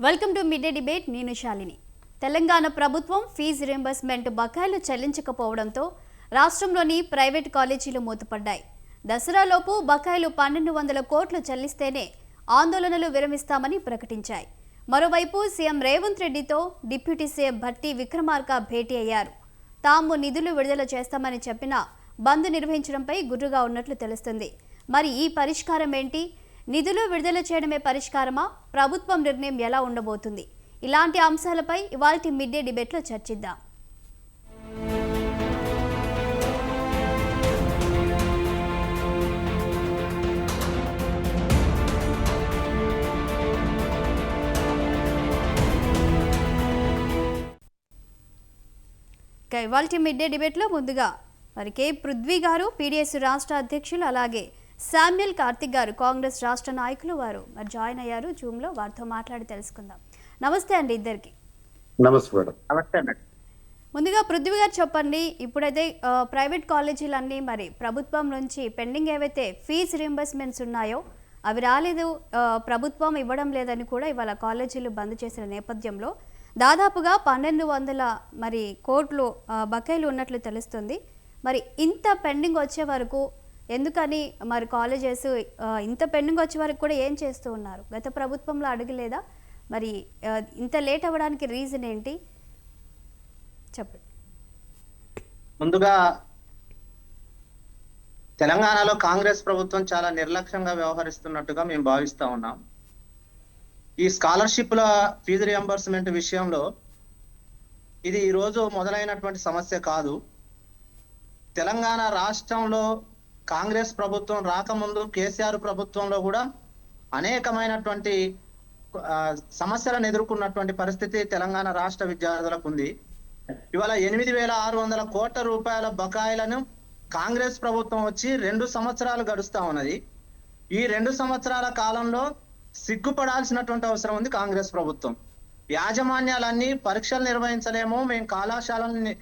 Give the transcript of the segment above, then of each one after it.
Welcome to mid day debate. నేను శాలిని. తెలంగాణ ప్రభుత్వం fee reimbursement బకాయిలు చెల్లించకపోవడంతో రాష్ట్రంలోని ప్రైవేట్ కాలేజీలు మూతపడ్డాయి. దసరాలోపు బకాయిలు 1200 కోట్లు చెల్లిస్తేనే ఆందోళనలు విరమిస్తామని ప్రకటించాయి. మరోవైపు సీఎం రేవంత్ రెడ్డితో డిప్యూటీ సీఎం భట్టి విక్రమార్క భేటీ అయ్యారు. తాము నిధులు విడుదల చేస్తామని చెప్పినా బంద్ నిర్వహించడంపై గుర్రుగా ఉన్నట్లు తెలుస్తుంది. మరి ఈ పరిష్కారం ఏంటి? నిధులు విడుదల చేయడమే పరిష్కారమా? ప్రభుత్వం నిర్ణయం ఎలా ఉండబోతుంది? ఇలాంటి అంశాలపై ఇవాల్టి మిడ్ డే డిబేట్లో చర్చిద్దాం. ఇవాల్టి మిడ్ డే డిబేట్లో ముందుగా మరి కే పృథ్వీ గారు పీడీఎస్ రాష్ట్ర అధ్యక్షులు, అలాగే శామ్యుల్ కార్తిక్ గారు కాంగ్రెస్ రాష్ట్ర నాయకులు వారు మరి జాయిన్ అయ్యారు జూమ్లో. వారితో మాట్లాడి తెలుసుకుందాం. నమస్తే అండి ఇద్దరికి. నమస్తే. ముందుగా పృథ్వీ గారు చెప్పండి, ఇప్పుడైతే ప్రైవేట్ కాలేజీలన్నీ మరి ప్రభుత్వం నుంచి పెండింగ్ ఏవైతే ఫీజు రీయింబర్స్మెంట్స్ ఉన్నాయో అవి రాలేదు, ప్రభుత్వం ఇవ్వడం లేదని కూడా ఇవాళ కాలేజీలు బంద్ చేసిన నేపథ్యంలో దాదాపుగా 1200 మరి కోట్లు బకాయిలు ఉన్నట్లు తెలుస్తుంది. మరి ఇంత పెండింగ్ వచ్చే వరకు ఎందుకని మరి కాలేజెస్ ఇంత పెండింగ్ వచ్చే వరకు కూడా ఏం చేస్తూ ఉన్నారు? గత ప్రభుత్వంలో అడగలేదా? మరి ఇంత లేట్ అవ్వడానికి రీజన్ ఏంటి చెప్పండి. ముందుగా తెలంగాణలో కాంగ్రెస్ ప్రభుత్వం చాలా నిర్లక్ష్యంగా వ్యవహరిస్తున్నట్టుగా మేము భావిస్తా ఉన్నాం. ఈ స్కాలర్షిప్ల ఫీజు రియంబర్స్మెంట్ విషయంలో ఇది ఈరోజు మొదలైనటువంటి సమస్య కాదు. తెలంగాణ రాష్ట్రంలో కాంగ్రెస్ ప్రభుత్వం రాకముందు కేసీఆర్ ప్రభుత్వంలో కూడా అనేకమైనటువంటి సమస్యలను ఎదుర్కొన్నటువంటి పరిస్థితి తెలంగాణ రాష్ట్ర విద్యార్థులకు ఉంది. ఇవాళ 8600 కోట్ల రూపాయల బకాయిలను కాంగ్రెస్ ప్రభుత్వం వచ్చి 2 సంవత్సరాలు గడుస్తా ఉన్నది. ఈ 2 సంవత్సరాల కాలంలో సిగ్గుపడాల్సినటువంటి అవసరం ఉంది కాంగ్రెస్ ప్రభుత్వం. యాజమాన్యాలన్నీ పరీక్షలు నిర్వహించలేము, మేము కళాశాలని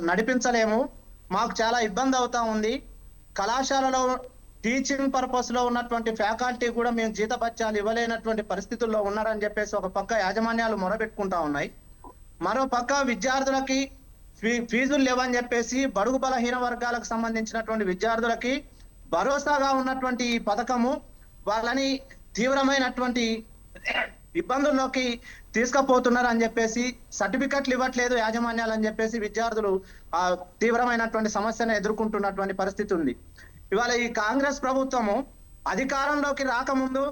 నడిపించలేము, మాకు చాలా ఇబ్బంది అవుతా ఉంది, కళాశాలలో టీచింగ్ పర్పస్ లో ఉన్నటువంటి ఫ్యాకల్టీ కూడా మేము జీతభత్యాలు ఇవ్వలేనటువంటి పరిస్థితుల్లో ఉన్నారని చెప్పేసి ఒక పక్క యాజమాన్యాలు మొరబెట్టుకుంటా ఉన్నాయి. మరో పక్క విద్యార్థులకి ఫీజులు లేవని చెప్పేసి బడుగు బలహీన వర్గాలకు సంబంధించినటువంటి విద్యార్థులకి భరోసాగా ఉన్నటువంటి ఈ పథకము వాళ్ళని తీవ్రమైనటువంటి ఇబ్బందుల్లోకి తీసుకుపోతున్నారు అని చెప్పేసి, సర్టిఫికెట్లు ఇవ్వట్లేదు యాజమాన్యాలు అని చెప్పేసి విద్యార్థులు ఆ తీవ్రమైనటువంటి సమస్యను ఎదుర్కొంటున్నటువంటి పరిస్థితి ఉంది. ఇవాళ ఈ కాంగ్రెస్ ప్రభుత్వము అధికారంలోకి రాకముందు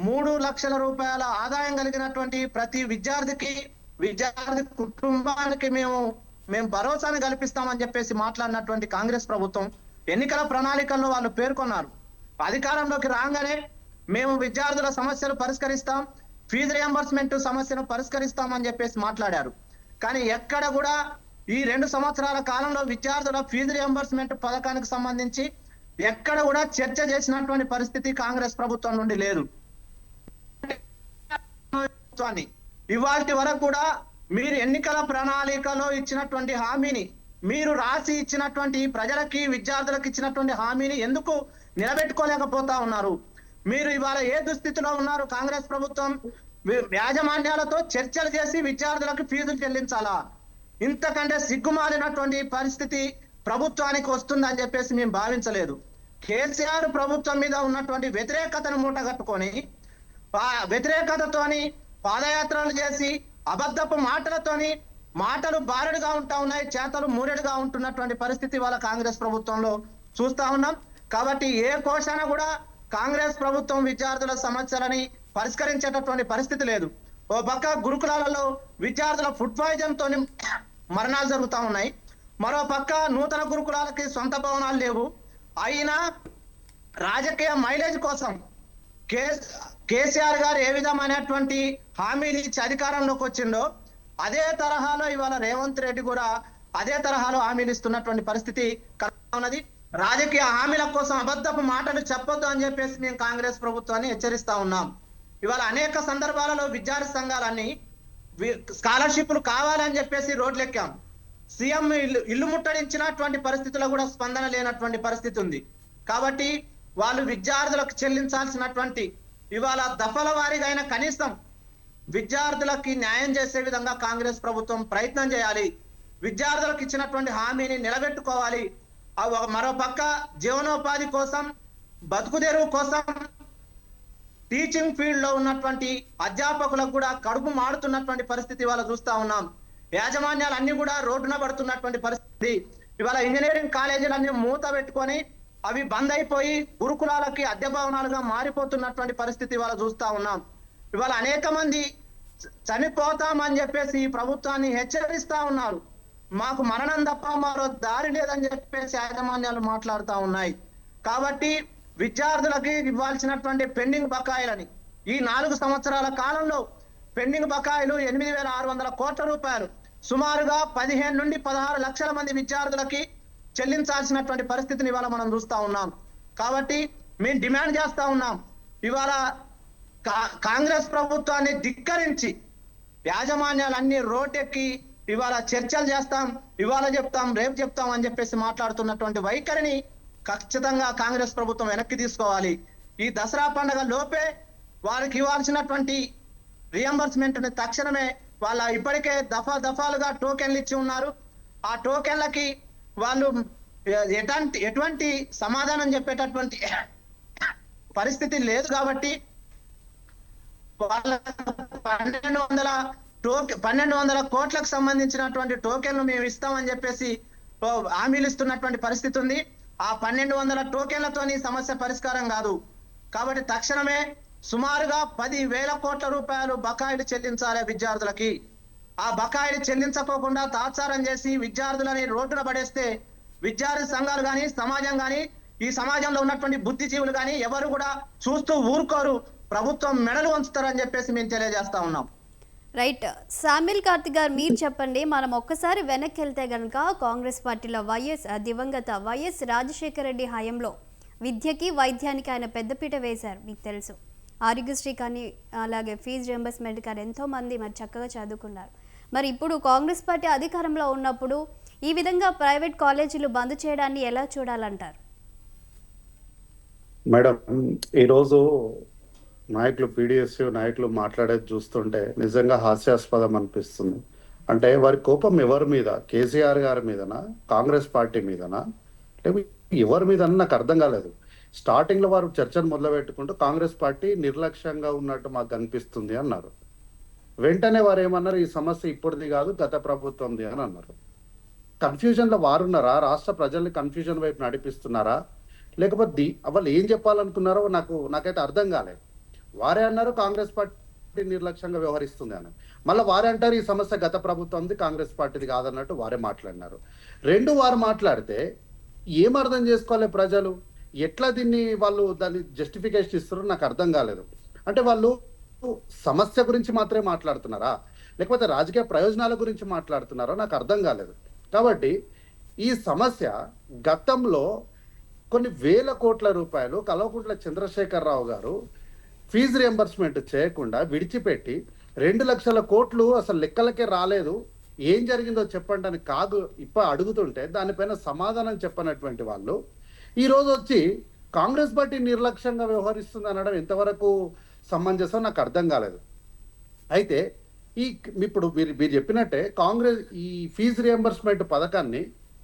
3 లక్షల రూపాయల ఆదాయం కలిగినటువంటి ప్రతి విద్యార్థి కుటుంబానికి మేము భరోసాను కల్పిస్తామని చెప్పేసి మాట్లాడినటువంటి కాంగ్రెస్ ప్రభుత్వం ఎన్నికల ప్రణాళికల్లో వాళ్ళు పేర్కొన్నారు. అధికారంలోకి రాగానే మేము విద్యార్థుల సమస్యలు పరిష్కరిస్తాం, ఫీజు రియంబర్స్మెంట్ సమస్యను పరిష్కరిస్తామని చెప్పేసి మాట్లాడారు. కానీ ఎక్కడ కూడా ఈ 2 సంవత్సరాల కాలంలో విద్యార్థుల ఫీజు రియంబర్స్మెంట్ పథకానికి సంబంధించి ఎక్కడ కూడా చర్చ చేసినటువంటి పరిస్థితి కాంగ్రెస్ ప్రభుత్వం నుండి లేదు. ఇవాల్టి వరకు కూడా మీరు ఎన్నికల ప్రణాళికలో ఇచ్చినటువంటి హామీని, మీరు రాసి ఇచ్చినటువంటి ప్రజలకి విద్యార్థులకు ఇచ్చినటువంటి హామీని ఎందుకు నిలబెట్టుకోలేకపోతా ఉన్నారు? మీరు ఇవాళ ఏ దుస్థితిలో ఉన్నారు? కాంగ్రెస్ ప్రభుత్వం యాజమాన్యాలతో చర్చలు చేసి విద్యార్థులకు ఫీజులు చెల్లించాలా? ఇంతకంటే సిగ్గుమాలినటువంటి పరిస్థితి ప్రభుత్వానికి వస్తుందని చెప్పేసి మేము భావించలేదు. కేసీఆర్ ప్రభుత్వం మీద ఉన్నటువంటి వ్యతిరేకతను మూటగట్టుకొని ఆ వ్యతిరేకతతోని పాదయాత్రలు చేసి అబద్ధపు మాటలతోని మాటలు బారెడుగా ఉంటా ఉన్నాయి, చేతలు మూరెడుగా ఉంటున్నటువంటి పరిస్థితి వాళ్ళ కాంగ్రెస్ ప్రభుత్వంలో చూస్తా ఉన్నాం. కాబట్టి ఏ కోశాన కూడా కాంగ్రెస్ ప్రభుత్వం విద్యార్థుల సమస్యలని పరిష్కరించేటటువంటి పరిస్థితి లేదు. ఓ పక్క గురుకులాలలో విద్యార్థుల ఫుడ్ పాయిజన్ తోని మరణాలు జరుగుతూ ఉన్నాయి, మరో పక్క నూతన గురుకులాలకి సొంత భవనాలు లేవు. అయినా రాజకీయ మైలేజ్ కోసం కేసీఆర్ గారు ఏ విధమైనటువంటి హామీలు ఇచ్చి అధికారంలోకి వచ్చిండో అదే తరహాలో ఇవాళ రేవంత్ రెడ్డి కూడా అదే తరహాలో హామీలు ఇస్తున్నటువంటి పరిస్థితి ఉన్నది. రాజకీయ హామీల కోసం అబద్ధపు మాటలు చెప్పొద్దు అని చెప్పేసి మేము కాంగ్రెస్ ప్రభుత్వాన్ని హెచ్చరిస్తా ఉన్నాం. ఇవాళ అనేక సందర్భాలలో విద్యార్థి సంఘాలన్నీ స్కాలర్షిప్లు కావాలని చెప్పేసి రోడ్లెక్కాం. సీఎం ఇల్లు ముట్టడించినటువంటి పరిస్థితిలో కూడా స్పందన లేనటువంటి పరిస్థితి ఉంది. కాబట్టి వాళ్ళు విద్యార్థులకు చెల్లించాల్సినటువంటి ఇవాళ దఫల వారీగా అయినా కనీసం విద్యార్థులకి న్యాయం చేసే విధంగా కాంగ్రెస్ ప్రభుత్వం ప్రయత్నం చేయాలి. విద్యార్థులకు ఇచ్చినటువంటి హామీని నిలబెట్టుకోవాలి. మరో పక్క జీవనోపాధి కోసం, బతుకుదెరువు కోసం టీచింగ్ ఫీల్డ్ లో ఉన్నటువంటి అధ్యాపకులకు కూడా కడుపు మాడుతున్నటువంటి పరిస్థితి ఇవాళ చూస్తా ఉన్నాం. యాజమాన్యాలు అన్ని కూడా రోడ్డున పడుతున్నటువంటి పరిస్థితి. ఇవాళ ఇంజనీరింగ్ కాలేజీలన్నీ మూత పెట్టుకొని అవి బంద్ అయిపోయి గురుకులాలకి అద్దె భవనాలుగా మారిపోతున్నటువంటి పరిస్థితి ఇవాళ చూస్తా ఉన్నాం. ఇవాళ అనేక మంది చనిపోతామని చెప్పేసి ఈ ప్రభుత్వాన్ని హెచ్చరిస్తా ఉన్నారు. మాకు మరణం తప్ప మరో దారి లేదని చెప్పేసి యాజమాన్యాలు మాట్లాడుతూ ఉన్నాయి. కాబట్టి విద్యార్థులకి ఇవ్వాల్సినటువంటి పెండింగ్ బకాయిలని ఈ 4 సంవత్సరాల కాలంలో పెండింగ్ బకాయిలు 8,600 కోట్ల రూపాయలు సుమారుగా 15 నుండి 16 లక్షల మంది విద్యార్థులకి చెల్లించాల్సినటువంటి పరిస్థితిని ఇవాళ మనం చూస్తా ఉన్నాం. కాబట్టి మేము డిమాండ్ చేస్తా ఉన్నాం, ఇవాళ కాంగ్రెస్ ప్రభుత్వాన్ని ధిక్కరించి యాజమాన్యాలన్నీ రోడ్డెక్కి ఇవాళ చర్చలు చేస్తాం, ఇవాళ చెప్తాం, రేపు చెప్తాం అని చెప్పేసి మాట్లాడుతున్నటువంటి వైఖరిని ఖచ్చితంగా కాంగ్రెస్ ప్రభుత్వం వెనక్కి తీసుకోవాలి. ఈ దసరా పండుగ లోపే వారికి ఇవ్వాల్సినటువంటి రియంబర్స్మెంట్ తక్షణమే వాళ్ళ ఇప్పటికే దఫాలుగా టోకెన్లు ఇచ్చి ఉన్నారు. ఆ టోకెన్లకి వాళ్ళు ఎటువంటి సమాధానం చెప్పేటటువంటి పరిస్థితి లేదు. కాబట్టి వాళ్ళ 1200 కోట్లకు సంబంధించినటువంటి టోకెన్లు మేము ఇస్తామని చెప్పేసి హామీలు ఇస్తున్నటువంటి పరిస్థితి ఉంది. ఆ 1200 టోకెన్లతోని సమస్య పరిష్కారం కాదు. కాబట్టి తక్షణమే సుమారుగా 10,000 కోట్ల రూపాయలు బకాయిలు చెల్లించాలి విద్యార్థులకి. ఆ బకాయిలు చెల్లించకోకుండా తాత్సారం చేసి విద్యార్థులని రోడ్డున పడేస్తే విద్యార్థి సంఘాలు కానీ, సమాజం కానీ, ఈ సమాజంలో ఉన్నటువంటి బుద్ధిజీవులు కానీ ఎవరు కూడా చూస్తూ ఊరుకోరు. ప్రభుత్వం మెడలు వంచుతారని చెప్పేసి మేము తెలియజేస్తా ఉన్నాం. రైట్. సామిల్ కార్తిక్ గారు, మీరు చెప్పండి. మనం ఒక్కసారి వెనక్కి వెళ్తే కనుక కాంగ్రెస్ పార్టీలో దివంగత వైఎస్ రాజశేఖర రెడ్డి హయాంలో విద్యకి, వైద్యానికి ఆయన పెద్దపీట వేశారు. మీకు తెలుసు, ఆరోగ్యశ్రీ కానీ అలాగే ఫీజు రియంబర్స్మెంట్ కానీ ఎంతోమంది మరి చక్కగా చదువుకున్నారు. మరి ఇప్పుడు కాంగ్రెస్ పార్టీ అధికారంలో ఉన్నప్పుడు ఈ విధంగా ప్రైవేట్ కాలేజీలు బంద్ చేయడాన్ని ఎలా చూడాలంటారు? మేడం, ఈరోజు నాయకులు, పీడిఎస్యు నాయకులు మాట్లాడేది చూస్తుంటే నిజంగా హాస్యాస్పదం అనిపిస్తుంది. అంటే వారి కోపం ఎవరి మీద? కేసీఆర్ గారి మీదనా, కాంగ్రెస్ పార్టీ మీదనా, లేకపోతే ఎవరి మీద నాకు అర్థం కాలేదు. స్టార్టింగ్ లో వారు చర్చను మొదలు పెట్టుకుంటూ కాంగ్రెస్ పార్టీ నిర్లక్ష్యంగా ఉన్నట్టు మాకు అనిపిస్తుంది అన్నారు. వెంటనే వారు ఏమన్నారు, ఈ సమస్య ఇప్పుడుది కాదు, గత ప్రభుత్వంది అని అన్నారు. కన్ఫ్యూజన్ లో వారున్నారా? రాష్ట్ర ప్రజల్ని కన్ఫ్యూజన్ వైపు నడిపిస్తున్నారా? లేకపోతే వాళ్ళు ఏం చెప్పాలనుకున్నారో నాకైతే అర్థం కాలేదు. వారే అన్నారు కాంగ్రెస్ పార్టీ నిర్లక్ష్యంగా వ్యవహరిస్తుంది అని, మళ్ళీ వారే అంటారు ఈ సమస్య గత ప్రభుత్వంది, కాంగ్రెస్ పార్టీది కాదన్నట్టు వారే మాట్లాడినారు. వారు మాట్లాడితే ఏం అర్థం చేసుకోవాలి ప్రజలు? ఎట్లా వాళ్ళు దాన్ని జస్టిఫికేషన్ ఇస్తారో నాకు అర్థం కాలేదు. అంటే వాళ్ళు సమస్య గురించి మాత్రమే మాట్లాడుతున్నారా, లేకపోతే రాజకీయ ప్రయోజనాల గురించి మాట్లాడుతున్నారో నాకు అర్థం కాలేదు. కాబట్టి ఈ సమస్య గతంలో కొన్ని వేల కోట్ల రూపాయలు కల్వకుంట్ల చంద్రశేఖరరావు గారు ఫీజు రియంబర్స్మెంట్ చేయకుండా విడిచిపెట్టి 2 లక్షల కోట్లు అసలు లెక్కలకే రాలేదు, ఏం జరిగిందో చెప్పండి అని అడుగుతుంటే దానిపైన సమాధానం చెప్పనటువంటి వాళ్ళు ఈరోజు వచ్చి కాంగ్రెస్ పార్టీ నిర్లక్ష్యంగా వ్యవహరిస్తుంది అనడం ఎంతవరకు సమంజసం నాకు అర్థం కాలేదు. అయితే ఇప్పుడు మీరు చెప్పినట్టే ఈ ఫీజు రియంబర్స్మెంట్ పథకాన్ని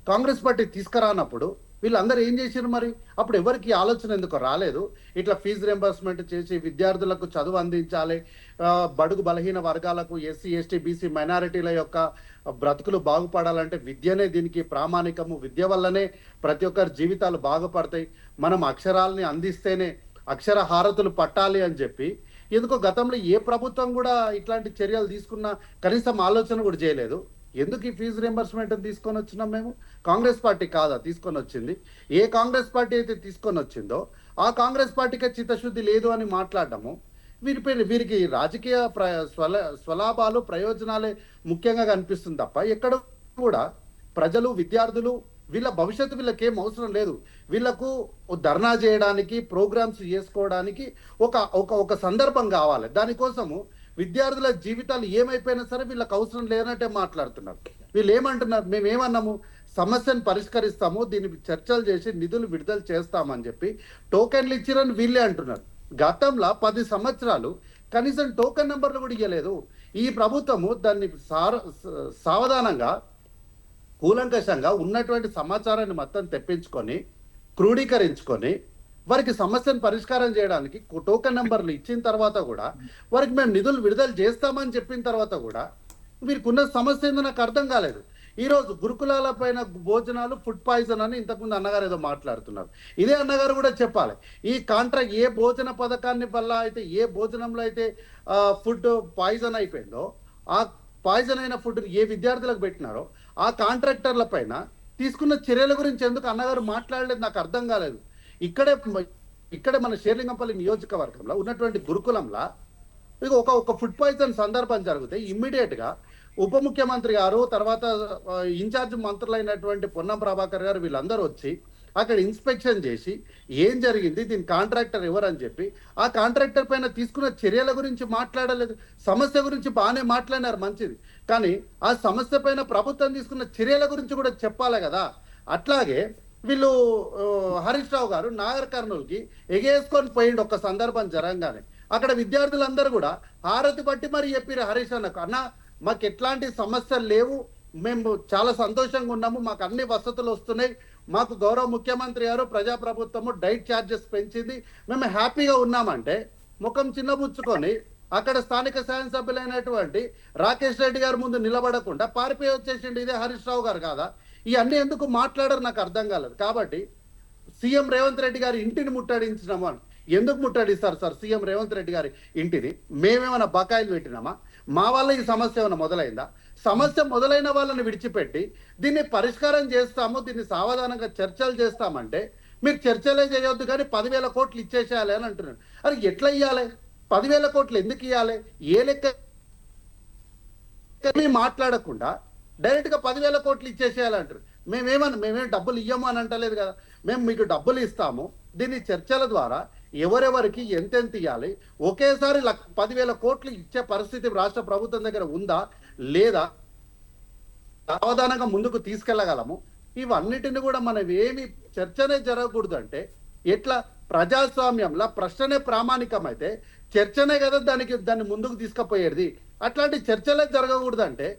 కాంగ్రెస్ పార్టీ తీసుకురానప్పుడు వీళ్ళందరూ ఏం చేశారు? మరి అప్పుడు ఎవరికి ఆలోచన ఎందుకు రాలేదు? ఇట్లా ఫీజు రియంబర్స్మెంట్ చేసి విద్యార్థులకు చదువు అందించాలి, బడుగు బలహీన వర్గాలకు, ఎస్సీ ఎస్టీ బీసీ మైనారిటీల యొక్క బ్రతుకులు బాగుపడాలంటే విద్యనే దీనికి ప్రామాణికము, విద్య వల్లనే ప్రతి ఒక్కరి జీవితాలు బాగుపడతాయి, మనం అక్షరాలని అందిస్తేనే అక్షర హారతులు పట్టాలి అని చెప్పి ఎందుకో గతంలో ఏ ప్రభుత్వం కూడా ఇట్లాంటి చర్యలు తీసుకున్న కనీసం ఆలోచన కూడా చేయలేదు. ఎందుకు ఈ ఫీజు రియంబర్స్మెంట్ తీసుకొని వచ్చినాం? మేము కాంగ్రెస్ పార్టీ కాదా తీసుకొని వచ్చింది? ఏ కాంగ్రెస్ పార్టీ అయితే తీసుకొని వచ్చిందో ఆ కాంగ్రెస్ పార్టీకే చిత్తశుద్ధి లేదు అని మాట్లాడటము, వీరికి రాజకీయ స్వలాభాలు, ప్రయోజనాలే ముఖ్యంగా కనిపిస్తుంది తప్ప ఎక్కడ కూడా ప్రజలు, విద్యార్థులు వీళ్ళ భవిష్యత్తు వీళ్ళకేం అవసరం లేదు. వీళ్ళకు ధర్నా చేయడానికి, ప్రోగ్రామ్స్ చేసుకోవడానికి ఒక సందర్భం కావాలి. దానికోసము విద్యార్థుల జీవితాలు ఏమైపోయినా సరే వీళ్ళకి అవసరం లేనట్టే మాట్లాడుతున్నారు. వీళ్ళు ఏమంటున్నారు? మేమేమన్నాము, సమస్యను పరిష్కరిస్తాము, దీన్ని చర్చలు చేసి నిధులు విడుదల చేస్తామని చెప్పి టోకెన్లు ఇచ్చిరని వీళ్ళే అంటున్నారు. గతంలో 10 సంవత్సరాలు కనీసం టోకెన్ నెంబర్లు కూడా ఇవ్వలేదు. ఈ ప్రభుత్వము దాన్ని సావధానంగా కూలంకషంగా ఉన్నటువంటి సమాచారాన్ని మొత్తం తెప్పించుకొని క్రోడీకరించుకొని వారికి సమస్యను పరిష్కారం చేయడానికి టోకెన్ నెంబర్లు ఇచ్చిన తర్వాత కూడా వారికి మేము నిధులు విడుదల చేస్తామని చెప్పిన తర్వాత కూడా వీరికున్న సమస్య ఏందో నాకు అర్థం కాలేదు. ఈరోజు గురుకులాల పైన భోజనాలు ఫుడ్ పాయిజన్ అని ఇంతకుముందు అన్నగారు ఏదో మాట్లాడుతున్నారు. ఇదే అన్నగారు కూడా చెప్పాలి, ఈ కాంట్రాక్ట్ ఏ భోజన పథకాన్ని వల్ల అయితే ఏ భోజనంలో అయితే ఫుడ్ పాయిజన్ అయిపోయిందో ఆ పాయిజన్ అయిన ఫుడ్ ఏ విద్యార్థులకు పెట్టినారో ఆ కాంట్రాక్టర్ల పైన తీసుకున్న చర్యల గురించి ఎందుకు అన్నగారు మాట్లాడలేదు నాకు అర్థం కాలేదు. ఇక్కడే మన షేర్లింగంపల్లి నియోజకవర్గంలో ఉన్నటువంటి గురుకులంలో ఒక ఫుడ్ పాయిజన్ సందర్భం జరిగితే ఇమ్మీడియట్ గా ఉప ముఖ్యమంత్రి గారు, తర్వాత ఇన్ఛార్జ్ మంత్రులైనటువంటి పొన్నం ప్రభాకర్ గారు వీళ్ళందరూ వచ్చి అక్కడ ఇన్స్పెక్షన్ చేసి ఏం జరిగింది, దీని కాంట్రాక్టర్ ఎవరని చెప్పి ఆ కాంట్రాక్టర్ పైన తీసుకున్న చర్యల గురించి మాట్లాడలేదు. సమస్య గురించి బాగానే మాట్లాడినారు, మంచిది, కానీ ఆ సమస్య పైన ప్రభుత్వం తీసుకున్న చర్యల గురించి కూడా చెప్పాలి కదా. అట్లాగే వీళ్ళు హరీష్ రావు గారు నాగర్ కర్నూలుకి ఎగేసుకొని పోయిండు ఒక సందర్భం జరగగానే. అక్కడ విద్యార్థులందరూ కూడా హారతి పట్టి మరి చెప్పారు హరీష్ అన్నకు, అన్న మాకు ఎట్లాంటి సమస్యలు లేవు, మేము చాలా సంతోషంగా ఉన్నాము, మాకు అన్ని వసతులు వస్తున్నాయి, మాకు గౌరవ ముఖ్యమంత్రి గారు ప్రజాప్రభుత్వము డైట్ ఛార్జెస్ పెంచింది, మేము హ్యాపీగా ఉన్నామంటే ముఖం చిన్నబుచ్చుకొని అక్కడ స్థానిక శాసనసభ్యులైనటువంటి రాకేష్ రెడ్డి గారి ముందు నిలబడకుండా పారిపోయి వచ్చేసిండు. ఇదే హరీష్ రావు గారు కాదా? ఇవన్నీ ఎందుకు మాట్లాడరు నాకు అర్థం కాలేదు. కాబట్టి సీఎం రేవంత్ రెడ్డి గారి ఇంటిని ముట్టడించినాము అని ఎందుకు ముట్టడిస్తారు సార్ సీఎం రేవంత్ రెడ్డి గారి ఇంటిని? మేమేమైనా బకాయిలు పెట్టినామా? మా వల్ల ఈ సమస్య ఏమైనా మొదలైందా? సమస్య మొదలైన వాళ్ళని విడిచిపెట్టి దీన్ని పరిష్కారం చేస్తాము, దీన్ని సావధానంగా చర్చలు చేస్తామంటే మీరు చర్చలే చేయొద్దు కానీ 10,000 కోట్లు ఇచ్చేసేయాలి అని అంటున్నారు. అది ఎట్లా ఇవ్వాలి? 10,000 కోట్లు ఎందుకు ఇవ్వాలి? ఏ లెక్క మాట్లాడకుండా డైరెక్ట్ గా 10,000 కోట్లు ఇచ్చేసేయాలంటారు. మేమేం డబ్బులు ఇయ్యము అని అంటలేదు కదా. మేము మీకు డబ్బులు ఇస్తాము, దీన్ని చర్చల ద్వారా ఎవరెవరికి ఎంతెంత ఇవ్వాలి, ఒకేసారి 10,000 కోట్లు ఇచ్చే పరిస్థితి రాష్ట్ర ప్రభుత్వం దగ్గర ఉందా లేదా, సావధానంగా ముందుకు తీసుకెళ్లగలము. ఇవన్నిటిని కూడా మనం ఏమి చర్చనే జరగకూడదు అంటే ఎట్లా? ప్రజాస్వామ్యంలో ప్రశ్ననే ప్రామాణికమైతే చర్చనే కదా దాన్ని ముందుకు తీసుకుపోయేది. అట్లాంటి చర్చలే జరగకూడదు అంటే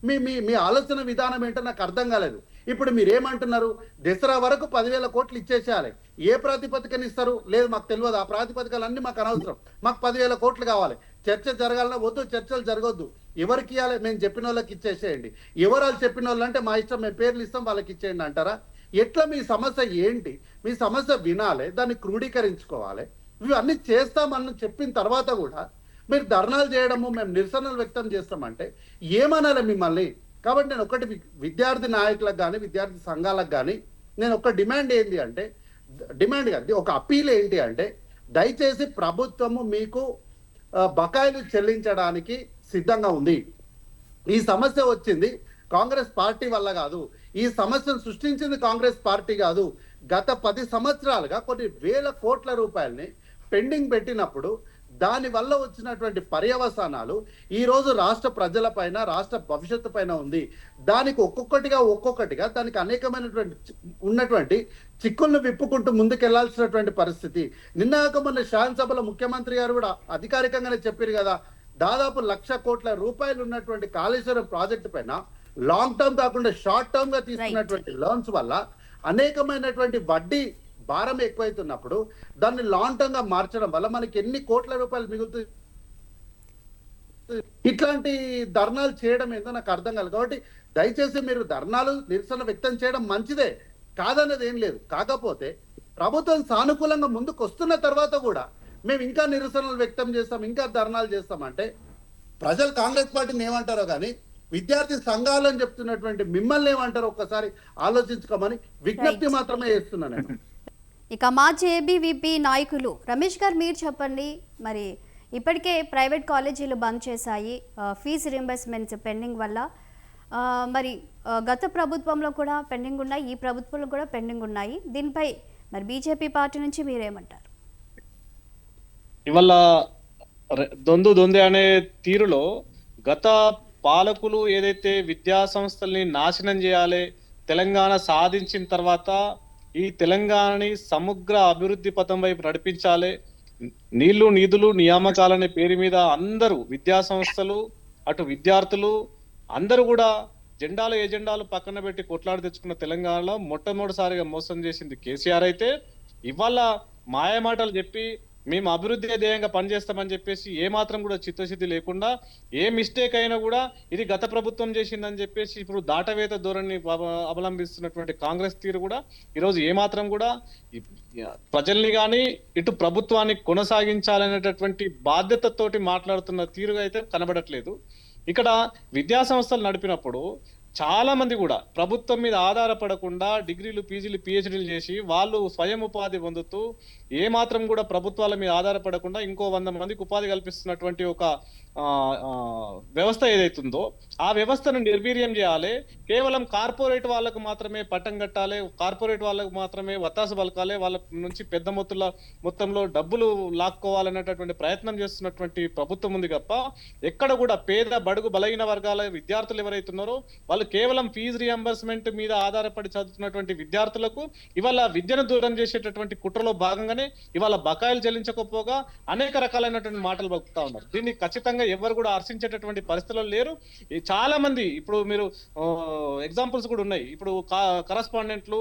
మీ మీ మీ ఆలోచన విధానం ఏంటో నాకు అర్థం కాలేదు. ఇప్పుడు మీరేమంటున్నారు? దసరా వరకు 10,000 కోట్లు ఇచ్చేసేయాలి. ఏ ప్రాతిపదికన ఇస్తారు? లేదు మాకు తెలియదు, ఆ ప్రాతిపదికలన్నీ మాకు అనవసరం, మాకు 10,000 కోట్లు కావాలి. చర్చ జరగాలన్నా వద్దు, చర్చలు జరగొద్దు. ఎవరికి ఇవ్వాలి? మేము చెప్పిన వాళ్ళకి ఇచ్చేసేయండి. ఎవరు వాళ్ళు చెప్పిన వాళ్ళు అంటే మా ఇష్టం, మేము పేర్లు ఇస్తాం, వాళ్ళకి ఇచ్చేయండి అంటారా? ఎట్లా? మీ సమస్య ఏంటి? మీ సమస్య వినాలి, దాన్ని క్రోడీకరించుకోవాలి. ఇవన్నీ చేస్తామని చెప్పిన తర్వాత కూడా మీరు ధర్నాలు చేయడము, మేము నిరసనలు వ్యక్తం చేస్తామంటే ఏమనాలి మిమ్మల్ని? కాబట్టి నేను ఒకటి విద్యార్థి నాయకులకు కానీ విద్యార్థి సంఘాలకు కానీ నేను ఒక డిమాండ్ ఏంటి అంటే, డిమాండ్ కాదు, ఒక అప్పీల్ ఏంటి అంటే, దయచేసి ప్రభుత్వము మీకు బకాయిలు చెల్లించడానికి సిద్ధంగా ఉంది. ఈ సమస్య వచ్చింది కాంగ్రెస్ పార్టీ వల్ల కాదు, ఈ సమస్యను సృష్టించింది కాంగ్రెస్ పార్టీ కాదు. గత 10 సంవత్సరాలుగా కొన్ని వేల కోట్ల రూపాయలని పెండింగ్ పెట్టినప్పుడు దాని వల్ల వచ్చినటువంటి పర్యవసానాలు ఈ రోజు రాష్ట్ర ప్రజల పైన, రాష్ట్ర భవిష్యత్తు పైన ఉంది. దానికి ఒక్కొక్కటిగా దానికి ఉన్నటువంటి చిక్కులను విప్పుకుంటూ ముందుకెళ్లాల్సినటువంటి పరిస్థితి. నిన్నాక మొన్న శాసనసభలో ముఖ్యమంత్రి గారు కూడా అధికారికంగానే చెప్పారు కదా, దాదాపు 1,00,000 కోట్ల రూపాయలు ఉన్నటువంటి కాళేశ్వరం ప్రాజెక్టు పైన లాంగ్ టర్మ్ కాకుండా షార్ట్ టర్మ్ గా తీసుకున్నటువంటి లోన్స్ వల్ల అనేకమైనటువంటి వడ్డీ భారం ఎక్కువైతున్నప్పుడు దాన్ని లాంగ్ టర్మ్ గా మార్చడం వల్ల మనకి ఎన్ని కోట్ల రూపాయలు మిగులుతుంది? ఇట్లాంటి ధర్నాలు చేయడం ఏందో నాకు అర్థం కాదు. కాబట్టి దయచేసి మీరు ధర్నాలు, నిరసన వ్యక్తం చేయడం మంచిదే, కాదనేది ఏం లేదు. కాకపోతే ప్రభుత్వం సానుకూలంగా ముందుకు వస్తున్న తర్వాత కూడా మేము ఇంకా నిరసనలు వ్యక్తం చేస్తాం, ఇంకా ధర్నాలు చేస్తామంటే ప్రజలు కాంగ్రెస్ పార్టీని ఏమంటారో కానీ విద్యార్థి సంఘాలని చెప్తున్నటువంటి మిమ్మల్ని ఏమంటారో ఒక్కసారి ఆలోచించుకోమని విజ్ఞప్తి మాత్రమే చేస్తున్నాను నేను. ఇక మాజీ ఏబీవీపీ నాయకులు రమేష్ గారు మీరు చెప్పండి, మరి ఇప్పటికే ప్రైవేట్ కాలేజీలు బంద్ చేశాయి ఫీజు రీంబర్స్మెంట్స్ పెండింగ్ వల్ల. మరి గత ప్రభుత్వంలో కూడా పెండింగ్ ఉన్నాయి, ఈ ప్రభుత్వంలో కూడా పెండింగ్ ఉన్నాయి. దీనిపై మరి బీజేపీ పార్టీ నుంచి మీరేమంటారు? ఇవాళ దొందే అనే తీరులో గత పాలకులు ఏదైతే విద్యా సంస్థల్ని నాశనం చేయాలి, తెలంగాణ సాధించిన తర్వాత ఈ తెలంగాణని సమగ్ర అభివృద్ధి పథం వైపు నడిపించాలి, నీళ్లు నిధులు నియామకాలనే పేరు మీద అందరూ విద్యా సంస్థలు అటు విద్యార్థులు అందరూ కూడా జెండాలు ఎజెండాలు పక్కన పెట్టి కొట్లాడి తెచ్చుకున్న తెలంగాణలో మొట్టమొదటిసారిగా మోసం చేసింది కేసీఆర్ అయితే ఇవాళ మాయమాటలు చెప్పి మేము అభివృద్ధి ధ్యేయంగా పనిచేస్తామని చెప్పేసి ఏ మాత్రం కూడా చిత్తశుద్ధి లేకుండా ఏ మిస్టేక్ అయినా కూడా ఇది గత ప్రభుత్వం చేసిందని చెప్పేసి ఇప్పుడు దాటవేత ధోరణి అవలంబిస్తున్నటువంటి కాంగ్రెస్ తీరు కూడా ఈరోజు ఏ మాత్రం కూడా ప్రజల్ని కానీ ఇటు ప్రభుత్వాన్ని కొనసాగించాలనేటటువంటి బాధ్యతతోటి మాట్లాడుతున్న తీరుగా అయితే కనబడట్లేదు. ఇక్కడ విద్యా సంస్థలు నడిపినప్పుడు చాలా మంది కూడా ప్రభుత్వం మీద ఆధారపడకుండా డిగ్రీలు పీజీలు పిహెచ్డీలు చేసి వాళ్ళు స్వయం ఉపాధి పొందుతూ ఏ మాత్రం కూడా ప్రభుత్వాల మీద ఆధారపడకుండా ఇంకో 100 మందికి ఉపాధి కల్పిస్తున్నటువంటి ఒక వ్యవస్థ ఏదైతుందో ఆ వ్యవస్థను నిర్వీర్యం చేయాలి. కేవలం కార్పొరేట్ వాళ్ళకు మాత్రమే పట్టం కట్టాలి, కార్పొరేట్ వాళ్ళకు మాత్రమే వత్తాసు పలకాలి, వాళ్ళ నుంచి పెద్ద మొత్తంలో డబ్బులు లాక్కోవాలనేటటువంటి ప్రయత్నం చేస్తున్నటువంటి ప్రభుత్వం ఉంది తప్ప ఎక్కడ కూడా పేద బడుగు బలహీన వర్గాల విద్యార్థులు ఎవరైతున్నారో వాళ్ళు కేవలం ఫీజు రియంబర్స్మెంట్ మీద ఆధారపడి చదువుతున్నటువంటి విద్యార్థులకు ఇవాళ విద్యను దూరం చేసేటటువంటి కుట్రలో భాగంగానే ఇవాళ బకాయిలు చెల్లించకపోగా అనేక రకాలైనటువంటి మాటలు పలుకుతా ఉన్నారు. దీన్ని ఖచ్చితంగా ఎవరు కూడా హర్షించేటటువంటి పరిస్థితుల్లో లేరు. చాలా మంది ఇప్పుడు మీరు ఎగ్జాంపుల్స్ కూడా ఉన్నాయి. ఇప్పుడు కరస్పాండెంట్లు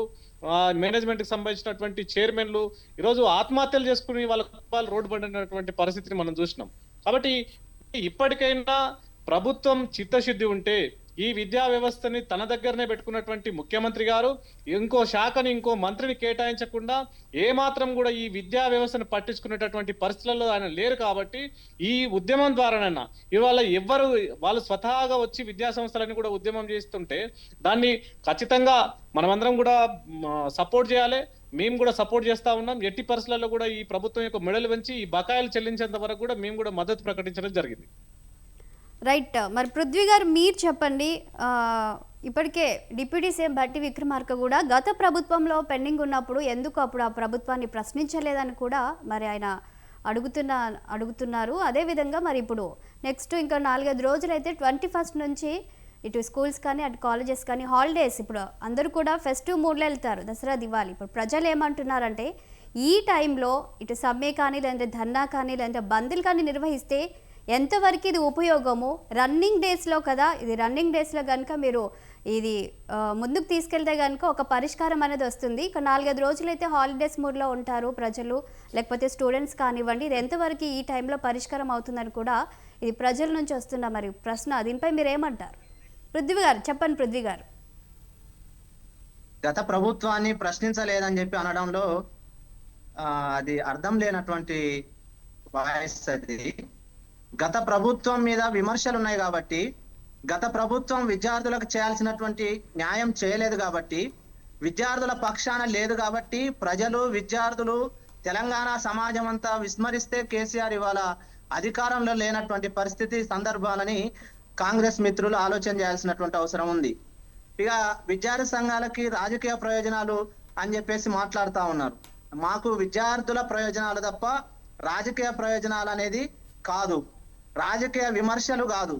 మేనేజ్మెంట్ కి సంబంధించినటువంటి చైర్మన్లు ఈరోజు ఆత్మహత్యలు చేసుకుని వాళ్ళ రోడ్డు పడినటువంటి పరిస్థితిని మనం చూసినాం. కాబట్టి ఇప్పటికైనా ప్రభుత్వం చిత్తశుద్ధి ఉంటే ఈ విద్యా వ్యవస్థని తన దగ్గరనే పెట్టుకున్నటువంటి ముఖ్యమంత్రి గారు ఇంకో శాఖని ఇంకో మంత్రిని కేటాయించకుండా ఏ మాత్రం కూడా ఈ విద్యా వ్యవస్థను పట్టించుకునేటటువంటి పరిస్థితుల్లో ఆయన లేరు. కాబట్టి ఈ ఉద్యమం ద్వారానైనా ఇవాళ వాళ్ళు స్వతహాగా వచ్చి విద్యా సంస్థలని కూడా ఉద్యమం చేస్తుంటే దాన్ని ఖచ్చితంగా మనమందరం కూడా సపోర్ట్ చేయాలి. మేము కూడా సపోర్ట్ చేస్తా ఉన్నాం. ఎట్టి పరిస్థితుల్లో కూడా ఈ ప్రభుత్వం యొక్క మెడలు వంచి ఈ బకాయిలు చెల్లించేంత వరకు కూడా మేము కూడా మద్దతు ప్రకటించడం జరిగింది. రైట్. మరి పృథ్వీ గారు మీరు చెప్పండి, ఇప్పటికే డిప్యూటీ సీఎం భట్టి విక్రమార్క కూడా గత ప్రభుత్వంలో పెండింగ్ ఉన్నప్పుడు ఎందుకు అప్పుడు ఆ ప్రభుత్వాన్ని ప్రశ్నించలేదని కూడా మరి ఆయన అడుగుతున్నారు. అదేవిధంగా మరి ఇప్పుడు నెక్స్ట్ ఇంకా 4-5 రోజులైతే 21st నుంచి ఇటు స్కూల్స్ కానీ అటు కాలేజెస్ కానీ హాలిడేస్, ఇప్పుడు అందరూ కూడా ఫెస్టివ్ మూడ్లో వెళ్తారు, దసరా దివాళీ. ఇప్పుడు ప్రజలు ఏమంటున్నారంటే ఈ టైంలో ఇటు సమ్మె కానీ లేదంటే ధర్నా కానీ లేదంటే బంద్లు కానీ నిర్వహిస్తే ఎంతవరకు ఇది ఉపయోగము? రన్నింగ్ డేస్లో కదా, ఇది రన్నింగ్ డేస్లో కనుక మీరు ఇది ముందుకు తీసుకెళ్తే కనుక ఒక పరిష్కారం అనేది వస్తుంది. ఇక 4-5 రోజులైతే హాలిడేస్ మూడ్లో ఉంటారు ప్రజలు, లేకపోతే స్టూడెంట్స్ కానివ్వండి. ఇది ఎంతవరకు ఈ టైంలో పరిష్కారం అవుతుందని కూడా ఇది ప్రజల నుంచి వస్తున్న మరి ప్రశ్న. దీనిపై మీరు ఏమంటారు? పృథ్వీ గారు చెప్పండి. పృథ్వీ గారు, గత ప్రభుత్వాన్ని ప్రశ్నించలేదని చెప్పి అనడంలో అది అర్థం లేనటువంటి వాయిస్ అది. గత ప్రభుత్వం మీద విమర్శలు ఉన్నాయి కాబట్టి, గత ప్రభుత్వం విద్యార్థులకు చేయాల్సినటువంటి న్యాయం చేయలేదు కాబట్టి, విద్యార్థుల పక్షాన లేదు కాబట్టి ప్రజలు విద్యార్థులు తెలంగాణ సమాజం అంతా విస్మరిస్తే కేసీఆర్ ఇవాళ అధికారంలో లేనటువంటి పరిస్థితి సందర్భాలని కాంగ్రెస్ మిత్రులు ఆలోచన చేయాల్సినటువంటి అవసరం ఉంది. ఇక విద్యార్థి సంఘాలకి రాజకీయ ప్రయోజనాలు అని చెప్పేసి మాట్లాడుతూ ఉన్నారు. మాకు విద్యార్థుల ప్రయోజనాలు తప్ప రాజకీయ ప్రయోజనాలు అనేది కాదు, రాజకీయ విమర్శలు కాదు,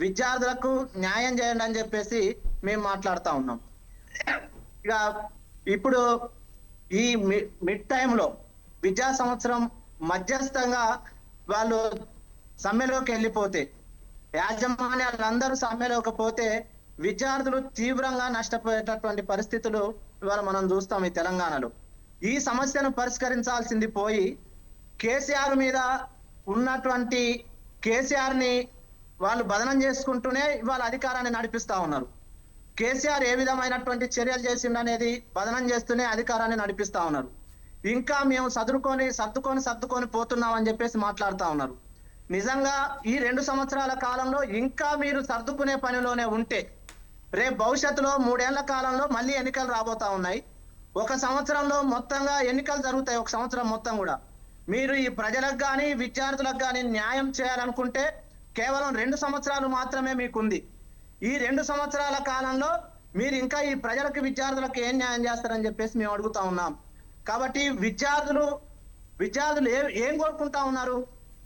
విద్యార్థులకు న్యాయం చేయండి అని చెప్పేసి మేము మాట్లాడుతూ ఉన్నాం. ఇక ఇప్పుడు ఈ మిడ్ టైంలో విద్యా సంవత్సరం మధ్యస్థంగా వాళ్ళు సమ్మెలోకి వెళ్ళిపోతే, యాజమాన్యాలందరూ సమ్మెలోకి పోతే విద్యార్థులు తీవ్రంగా నష్టపోయేటటువంటి పరిస్థితులు ఇవాళ మనం చూస్తాం ఈ తెలంగాణలో. ఈ సమస్యను పరిష్కరించాల్సింది పోయి కేసీఆర్ మీద ఉన్నటువంటి కేసీఆర్ ని వాళ్ళు బదనం చేసుకుంటూనే ఇవాళ అధికారాన్ని నడిపిస్తా ఉన్నారు. కేసీఆర్ ఏ విధమైనటువంటి చర్యలు చేసిండనేది బదనం చేస్తూనే అధికారాన్ని నడిపిస్తా ఉన్నారు. ఇంకా మేము సర్దుకొని పోతున్నాం అని చెప్పేసి మాట్లాడుతా ఉన్నారు. నిజంగా ఈ 2 సంవత్సరాల కాలంలో ఇంకా మీరు సర్దుకునే పనిలోనే ఉంటే రేపు భవిష్యత్తులో 3 ఏళ్ల కాలంలో మళ్ళీ ఎన్నికలు రాబోతా ఉన్నాయి. 1 సంవత్సరంలో మొత్తంగా ఎన్నికలు జరుగుతాయి. 1 సంవత్సరం మొత్తం కూడా మీరు ఈ ప్రజలకు కానీ విద్యార్థులకు కానీ న్యాయం చేయాలనుకుంటే కేవలం 2 సంవత్సరాలు మాత్రమే మీకుంది. ఈ 2 సంవత్సరాల కాలంలో మీరు ఇంకా ఈ ప్రజలకు విద్యార్థులకు ఏం న్యాయం చేస్తారని చెప్పేసి మేము అడుగుతా ఉన్నాం. కాబట్టి విద్యార్థులు ఏం కోరుకుంటా ఉన్నారు?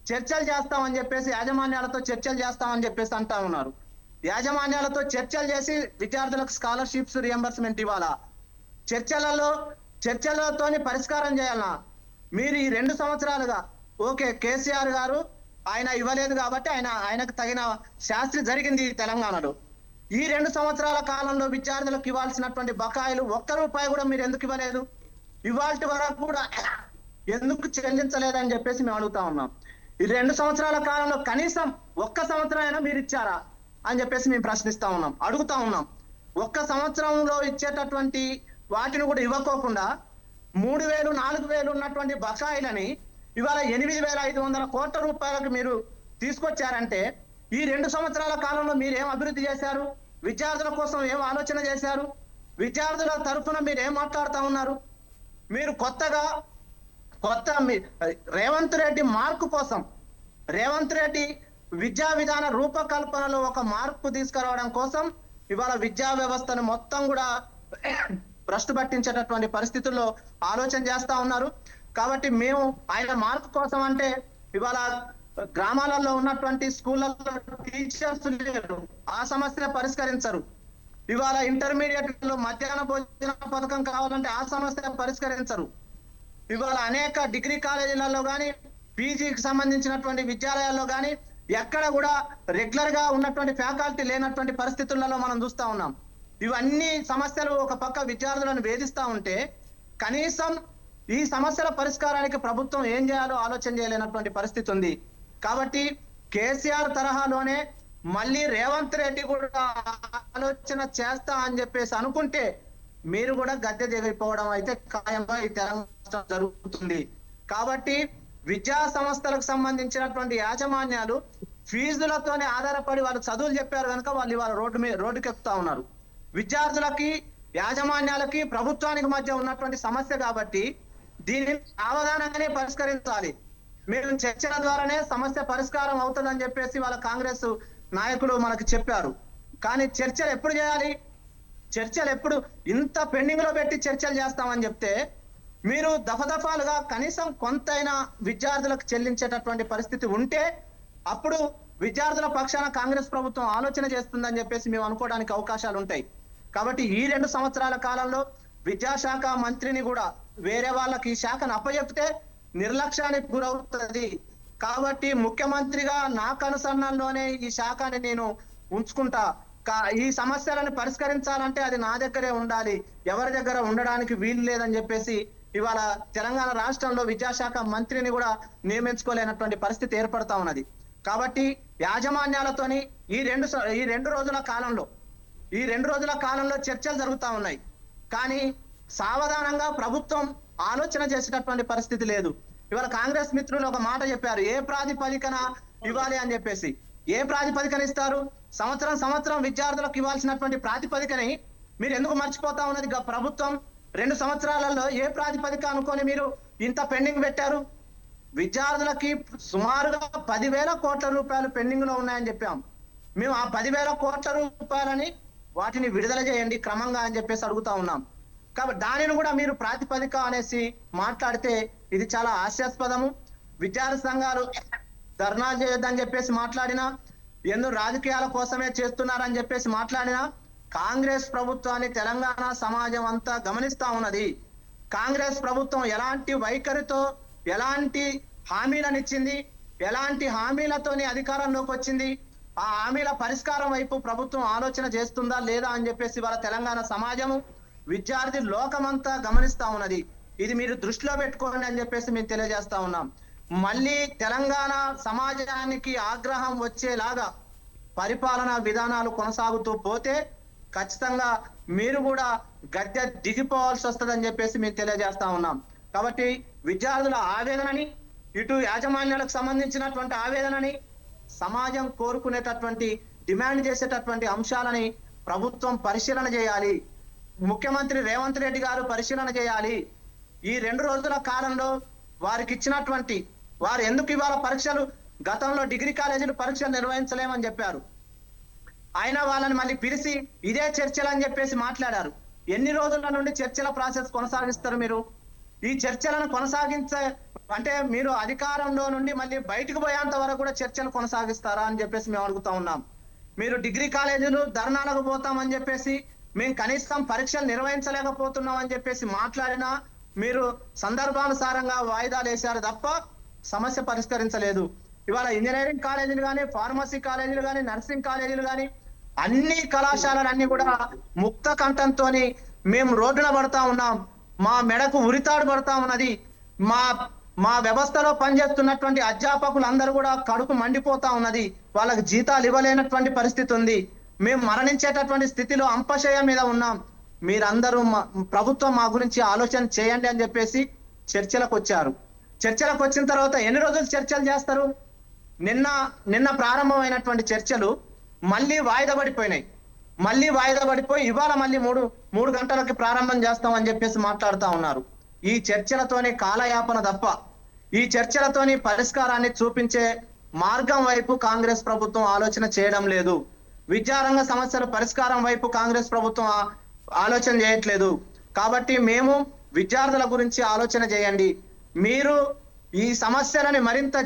చర్చలు చేస్తామని చెప్పేసి, యాజమాన్యాలతో చర్చలు చేస్తామని చెప్పేసి అంటా ఉన్నారు. యాజమాన్యాలతో చర్చలు చేసి విద్యార్థులకు స్కాలర్షిప్స్ రియంబర్స్మెంట్ ఇవ్వాలా? చర్చలతోని పరిష్కారం చేయాలా? మీరు ఈ 2 సంవత్సరాలుగా ఓకే, కేసీఆర్ గారు ఆయన ఇవ్వలేదు కాబట్టి ఆయనకు తగిన శాస్త్రి జరిగింది ఈ తెలంగాణలో. ఈ 2 సంవత్సరాల కాలంలో విద్యార్థులకు ఇవ్వాల్సినటువంటి బకాయిలు ₹1 కూడా మీరు ఎందుకు ఇవ్వలేదు? ఇవాల్టి వరకు కూడా ఎందుకు చెల్లించలేదని చెప్పేసి మేము అడుగుతా ఉన్నాం. ఈ 2 సంవత్సరాల కాలంలో కనీసం 1 సంవత్సరం అయినా మీరు ఇచ్చారా అని చెప్పేసి మేము ప్రశ్నిస్తా ఉన్నాం, అడుగుతా ఉన్నాం. 1 సంవత్సరంలో ఇచ్చేటటువంటి వాటిని కూడా ఇవ్వకోకుండా 3,000, 4,000 ఉన్నటువంటి బకాయిలని ఇవాళ 8,500 కోట్ల రూపాయలకు మీరు తీసుకొచ్చారంటే ఈ 2 సంవత్సరాల కాలంలో మీరు ఏం అభివృద్ధి చేశారు? విద్యార్థుల కోసం ఏం ఆలోచన చేశారు? విద్యార్థుల తరఫున మీరు ఏం మాట్లాడుతా ఉన్నారు? మీరు కొత్త రేవంత్ రెడ్డి మార్కు కోసం, రేవంత్ రెడ్డి విద్యా విధాన రూపకల్పనలో ఒక మార్పు తీసుకురావడం కోసం ఇవాళ విద్యా వ్యవస్థను మొత్తం కూడా భ్రష్టు పట్టించేటటువంటి పరిస్థితుల్లో ఆలోచన చేస్తా ఉన్నారు. కాబట్టి మేము ఆయన మార్పు కోసం అంటే ఇవాళ గ్రామాలలో ఉన్నటువంటి స్కూళ్ళల్లో టీచర్స్ లేరు, ఆ సమస్య పరిష్కరించరు. ఇవాళ ఇంటర్మీడియట్ లో మధ్యాహ్న భోజన పథకం కావాలంటే ఆ సమస్య పరిష్కరించరు. ఇవాళ అనేక డిగ్రీ కాలేజీలలో కానీ పీజీకి సంబంధించినటువంటి విద్యాలయాల్లో కానీ ఎక్కడ కూడా రెగ్యులర్ గా ఉన్నటువంటి ఫ్యాకల్టీ లేనటువంటి పరిస్థితులలో మనం చూస్తా ఉన్నాం. ఇవన్నీ సమస్యలు ఒక పక్క విద్యార్థులను వేధిస్తా ఉంటే కనీసం ఈ సమస్యల పరిష్కారానికి ప్రభుత్వం ఏం చేయాలో ఆలోచన చేయలేనటువంటి పరిస్థితి ఉంది. కాబట్టి కేసీఆర్ తరహాలోనే మళ్ళీ రేవంత్ రెడ్డి కూడా ఆలోచన చేస్తా అని చెప్పేసి అనుకుంటే మీరు కూడా గద్దె దిగిపోవడం అయితే ఖాయంగా ఈ తెలంగాణ జరుగుతుంది. కాబట్టి విద్యా సంస్థలకు సంబంధించినటువంటి యాజమాన్యాలు ఫీజులతోనే ఆధారపడి వాళ్ళు చదువులు చెప్పారు కనుక వాళ్ళు ఇవాళ రోడ్డుకి ఎక్కుతా ఉన్నారు. విద్యార్థులకి, యాజమాన్యాలకి, ప్రభుత్వానికి మధ్య ఉన్నటువంటి సమస్య కాబట్టి దీనిని సావధానంగానే పరిష్కరించాలి. మేము చర్చల ద్వారానే సమస్య పరిష్కారం అవుతుందని చెప్పేసి వాళ్ళ కాంగ్రెస్ నాయకులు మనకు చెప్పారు. కానీ చర్చలు ఎప్పుడు చేయాలి? చర్చలు ఎప్పుడు ఇంత పెండింగ్ లో పెట్టి చర్చలు చేస్తామని చెప్తే మీరు దఫదఫాలుగా కనీసం కొంతైనా విద్యార్థులకు చెల్లించేటటువంటి పరిస్థితి ఉంటే అప్పుడు విద్యార్థుల పక్షాన కాంగ్రెస్ ప్రభుత్వం ఆలోచన చేస్తుందని చెప్పేసి మేము అనుకోవడానికి అవకాశాలు ఉంటాయి. కాబట్టి ఈ 2 సంవత్సరాల కాలంలో విద్యాశాఖ మంత్రిని కూడా వేరే వాళ్ళకి ఈ శాఖను అప్పచెప్తే నిర్లక్ష్యానికి గురవుతుంది. కాబట్టి ముఖ్యమంత్రిగా నాకు అనుసరణలోనే ఈ శాఖని నేను ఉంచుకుంటా. ఈ సమస్యలను పరిష్కరించాలంటే అది నా దగ్గరే ఉండాలి, ఎవరి దగ్గర ఉండడానికి వీలు లేదని చెప్పేసి ఇవాళ తెలంగాణ రాష్ట్రంలో విద్యాశాఖ మంత్రిని కూడా నియమించుకోలేనటువంటి పరిస్థితి ఏర్పడతా ఉన్నది. కాబట్టి యాజమాన్యాలతోని ఈ రెండు రోజుల కాలంలో చర్చలు జరుగుతా ఉన్నాయి. కానీ సావధానంగా ప్రభుత్వం ఆలోచన చేసేటటువంటి పరిస్థితి లేదు. ఇవాళ కాంగ్రెస్ మిత్రులు ఒక మాట చెప్పారు, ఏ ప్రాతిపదికన ఇవ్వాలి అని చెప్పేసి. ఏ ప్రాతిపదికన ఇస్తారు? సంవత్సరం విద్యార్థులకు ఇవ్వాల్సినటువంటి ప్రాతిపదికని మీరు ఎందుకు మర్చిపోతా ఉన్నది ప్రభుత్వం? 2 సంవత్సరాలలో ఏ ప్రాతిపదిక అనుకొని మీరు ఇంత పెండింగ్ పెట్టారు? విద్యార్థులకి సుమారుగా 10,000 కోట్ల రూపాయలు పెండింగ్ లో ఉన్నాయని చెప్పాం. మేము ఆ 10,000 కోట్ల రూపాయలని వాటిని విడుదల చేయండి క్రమంగా అని చెప్పేసి అడుగుతా ఉన్నాం. కాబట్టి దానిని కూడా మీరు ప్రాతిపదిక అనేసి మాట్లాడితే ఇది చాలా హాస్యాస్పదము. విద్యార్థి సంఘాలు ధర్నాలు చేయొద్దని చెప్పేసి మాట్లాడినా, ఎందుకు రాజకీయాల కోసమే చేస్తున్నారని చెప్పేసి మాట్లాడినా కాంగ్రెస్ ప్రభుత్వాన్ని తెలంగాణ సమాజం అంతా గమనిస్తా ఉన్నది. కాంగ్రెస్ ప్రభుత్వం ఎలాంటి వైఖరితో ఎలాంటి హామీలను ఇచ్చింది, ఎలాంటి హామీలతోని అధికారంలోకి వచ్చింది, ఆ హామీల పరిష్కారం వైపు ప్రభుత్వం ఆలోచన చేస్తుందా లేదా అని చెప్పేసి వాళ్ళ తెలంగాణ సమాజము, విద్యార్థి లోకమంతా గమనిస్తా ఉన్నది. ఇది మీరు దృష్టిలో పెట్టుకోండి అని చెప్పేసి మేము తెలియజేస్తా ఉన్నాం. మళ్ళీ తెలంగాణ సమాజానికి ఆగ్రహం వచ్చేలాగా పరిపాలనా విధానాలు కొనసాగుతూ పోతే ఖచ్చితంగా మీరు కూడా గద్దె దిగిపోవాల్సి వస్తుందని చెప్పేసి మేము తెలియజేస్తా ఉన్నాం. కాబట్టి విద్యార్థుల ఆవేదనని, ఇటు యాజమాన్యాలకు సంబంధించినటువంటి ఆవేదనని, సమాజం కోరుకునేటటువంటి డిమాండ్ చేసేటటువంటి అంశాలని ప్రభుత్వం పరిశీలన చేయాలి. ముఖ్యమంత్రి రేవంత్ రెడ్డి గారు పరిశీలన చేయాలి. ఈ 2 రోజుల కాలంలో వారికి ఇచ్చినటువంటి, వారు ఎందుకు ఇవాళ పరీక్షలు, గతంలో డిగ్రీ కాలేజీలు పరీక్షలు నిర్వహించలేమని చెప్పారు, అయినా వాళ్ళని మళ్ళీ పిలిచి ఇదే చర్చలు అని చెప్పేసి మాట్లాడారు. ఎన్ని రోజుల నుండి చర్చల ప్రాసెస్ కొనసాగిస్తారు మీరు? ఈ చర్చలను కొనసాగించే అంటే మీరు అధికారంలో నుండి మళ్ళీ బయటకు పోయేంత వరకు కూడా చర్చలు కొనసాగిస్తారా అని చెప్పేసి మేము అడుగుతా ఉన్నాం. మీరు డిగ్రీ కాలేజీలు ధర్నాలకు పోతామని చెప్పేసి, మేము కనీసం పరీక్షలు నిర్వహించలేకపోతున్నాం అని చెప్పేసి మాట్లాడినా మీరు సందర్భానుసారంగా వాయిదాలు వేశారు తప్ప సమస్య పరిష్కరించలేదు. ఇవాళ ఇంజనీరింగ్ కాలేజీలు కానీ, ఫార్మసీ కాలేజీలు కానీ, నర్సింగ్ కాలేజీలు కానీ అన్ని కళాశాలలన్నీ కూడా ముక్త కంఠంతో మేము రోడ్డున పడతా ఉన్నాం. మా మెడకు ఉరితాడు పడతా ఉన్నది. మా మా వ్యవస్థలో పనిచేస్తున్నటువంటి అధ్యాపకులందరూ కూడా కడుపు మండిపోతా ఉన్నది. వాళ్ళకి జీతాలు ఇవ్వలేనటువంటి పరిస్థితి ఉంది. మేము మరణించేటటువంటి స్థితిలో అంపశయ మీద ఉన్నాం. మీరందరూ ప్రభుత్వం మా గురించి ఆలోచన చేయండి అని చెప్పేసి చర్చలకు వచ్చారు. చర్చలకు వచ్చిన తర్వాత ఎన్ని రోజులు చర్చలు చేస్తారు? నిన్న ప్రారంభమైనటువంటి చర్చలు మళ్ళీ వాయిదా పడిపోయినాయి. మళ్ళీ వాయిదా పడిపోయి ఇవాళ మళ్ళీ మూడు గంటలకి ప్రారంభం చేస్తామని చెప్పేసి మాట్లాడుతా ఉన్నారు. ఈ చర్చలతోని కాలయాపన తప్ప ఈ చర్చలతోని పరిష్కారాన్ని చూపించే మార్గం వైపు కాంగ్రెస్ ప్రభుత్వం ఆలోచన చేయడం లేదు. విద్యారంగ సమస్యల పరిష్కారం వైపు కాంగ్రెస్ ప్రభుత్వం ఆలోచన చేయట్లేదు. కాబట్టి మేము విద్యార్థుల గురించి ఆలోచన చేయండి. మీరు ఈ సమస్యలను మరింత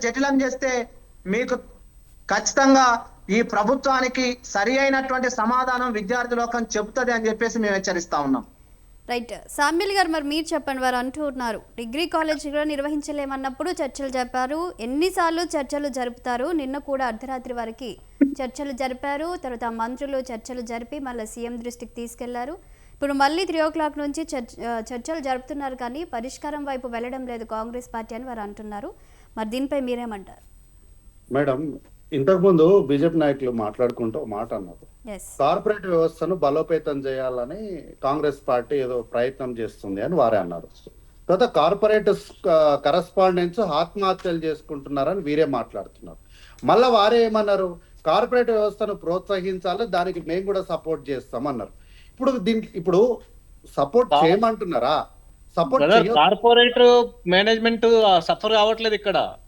జటిలం చేస్తే మీకు ఖచ్చితంగా ఈ ప్రభుత్వానికి సరి అయినటువంటి సమాధానం విద్యార్థి లోకం చెబుతుంది అని చెప్పేసి మేము హెచ్చరిస్తా ఉన్నాం. రైట్. సామ్యుల్ గారు, మరి మీరు చెప్పండి. వారు అంటూ ఉన్నారు డిగ్రీ కాలేజ్ కూడా నిర్వహించలేమన్నప్పుడు చర్చలు జరిపారు. ఎన్నిసార్లు చర్చలు జరుపుతారు? నిన్న కూడా అర్ధరాత్రి వరకు చర్చలు జరిపారు. తర్వాత మంత్రులు చర్చలు జరిపి మళ్ళీ సీఎం దృష్టికి తీసుకెళ్లారు. ఇప్పుడు మళ్ళీ 3 o'clock నుంచి చర్చలు జరుపుతున్నారు, కానీ పరిష్కారం వైపు వెళ్ళడం లేదు కాంగ్రెస్ పార్టీ అని వారు అంటున్నారు. మరి దీనిపై మీరేమంటారు? మేడం, ఇంతకుముందు బీజేపీ నాయకులు మాట్లాడుకుంటూ ఒక మాట అన్నారు, కార్పొరేట్ వ్యవస్థను బలోపేతం చేయాలని కాంగ్రెస్ పార్టీ ఏదో ప్రయత్నం చేస్తుంది అని వారే అన్నారు. తర్వాత కార్పొరేట్ కరస్పాండెంట్స్ ఆత్మహత్యలు చేసుకుంటున్నారని వీరే మాట్లాడుతున్నారు. మళ్ళా వారే ఏమన్నారు, కార్పొరేట్ వ్యవస్థను ప్రోత్సహించాలి, దానికి మేము కూడా సపోర్ట్ చేస్తామన్నారు. ఇప్పుడు సపోర్ట్ చేయమంటున్నారా? కార్పొరేట్ మేనేజ్మెంట్ సఫర్ కావట్లేదు.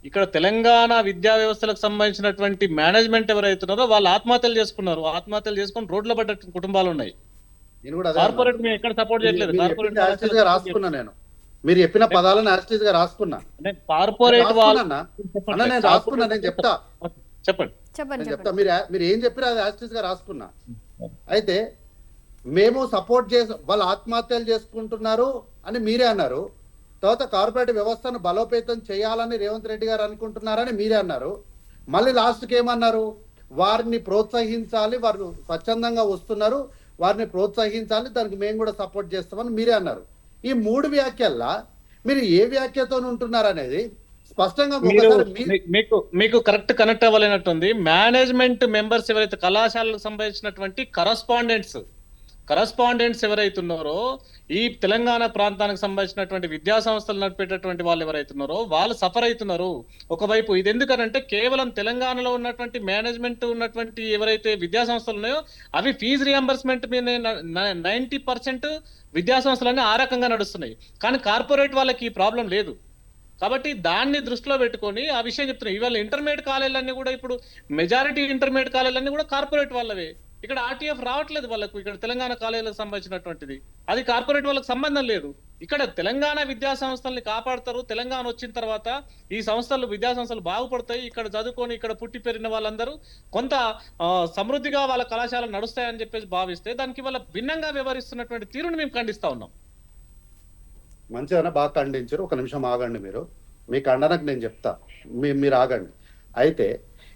ఇక్కడ తెలంగాణ విద్యా వ్యవస్థలకు సంబంధించినటువంటి మేనేజ్మెంట్ ఎవరైతున్నారో వాళ్ళు ఆత్మహత్యలు చేసుకున్నారు. ఆత్మహత్యలు చేసుకుని రోడ్ల పడ్డ కుటుంబాలు ఉన్నాయి. కార్పొరేట్ మేము ఎక్కడ సపోర్ట్ చేయట్లేదు. కార్పొరేట్ రాసుకున్నా నేను, మీరు చెప్పిన పదాలను యాస్టీస్ గా రాసుకున్నా. కార్పొరేట్ నేను రాసుకున్నా, నేను చెప్తా, చెప్పండి. మీరు ఏం చెప్పారు అది యాస్టీస్ గా రాసుకున్నా. అయితే మేము సపోర్ట్ చేసి వాళ్ళు ఆత్మహత్యలు చేసుకుంటున్నారు అని మీరే అన్నారు. తర్వాత కార్పొరేట్ వ్యవస్థను బలోపేతం చేయాలని రేవంత్ రెడ్డి గారు అనుకుంటున్నారని మీరే అన్నారు. మళ్ళీ లాస్ట్కి ఏమన్నారు, వారిని ప్రోత్సహించాలి, వారు స్వచ్ఛందంగా వస్తున్నారు, వారిని ప్రోత్సహించాలి, దానికి మేము కూడా సపోర్ట్ చేస్తామని మీరే అన్నారు. ఈ 3 వ్యాఖ్యల్లా మీరు ఏ వ్యాఖ్యతో ఉంటున్నారు అనేది స్పష్టంగా మీకు కరెక్ట్ కనెక్ట్ అవ్వలేనట్టుంది. మేనేజ్మెంట్ మెంబర్స్ ఎవరైతే కళాశాలకు సంబంధించినటువంటి కరస్పాండెంట్స్ ఎవరైతున్నారో, ఈ తెలంగాణ ప్రాంతానికి సంబంధించినటువంటి విద్యా సంస్థలు నడిపేటటువంటి వాళ్ళు ఎవరైతున్నారో వాళ్ళు సఫర్ అవుతున్నారు. ఒకవైపు ఇది ఎందుకనంటే కేవలం తెలంగాణలో ఉన్నటువంటి మేనేజ్మెంట్ ఉన్నటువంటి ఎవరైతే విద్యా సంస్థలు ఉన్నాయో అవి ఫీజు రియంబర్స్మెంట్ మీద 90% విద్యా సంస్థలన్నీ ఆ రకంగా నడుస్తున్నాయి. కానీ కార్పొరేట్ వాళ్ళకి ఈ ప్రాబ్లం లేదు. కాబట్టి దాన్ని దృష్టిలో పెట్టుకొని ఆ విషయం చెప్తున్నాయి. ఇవాళ ఇంటర్మీడియట్ కాలేజీలన్నీ కూడా ఇప్పుడు మెజారిటీ ఇంటర్మీడియట్ కాలేజీలన్నీ కూడా కార్పొరేట్ వాళ్ళవే. ఇక్కడ ఆర్టీఎఫ్ రావట్లేదు వాళ్ళకు. ఇక్కడ తెలంగాణ కాలేజీలకు సంబంధించినటువంటిది అది కార్పొరేట్ వాళ్ళకి సంబంధం లేదు. ఇక్కడ తెలంగాణ విద్యా సంస్థల్ని కాపాడతారు. తెలంగాణ వచ్చిన తర్వాత ఈ సంస్థలు విద్యా సంస్థలు బాగుపడతాయి. ఇక్కడ చదువుకొని ఇక్కడ పుట్టి పెరిగిన వాళ్ళందరూ కొంత సమృద్ధిగా వాళ్ళ కళాశాలలు నడుస్తాయని చెప్పేసి భావిస్తే దానికి వాళ్ళ భిన్నంగా వ్యవహరిస్తున్నటువంటి తీరుని మేము ఖండిస్తా ఉన్నాం. మంచిగా బాగా ఖండించారు. ఒక నిమిషం ఆగండి, మీరు మీ ఖండనకు నేను చెప్తా, మీరు ఆగండి. అయితే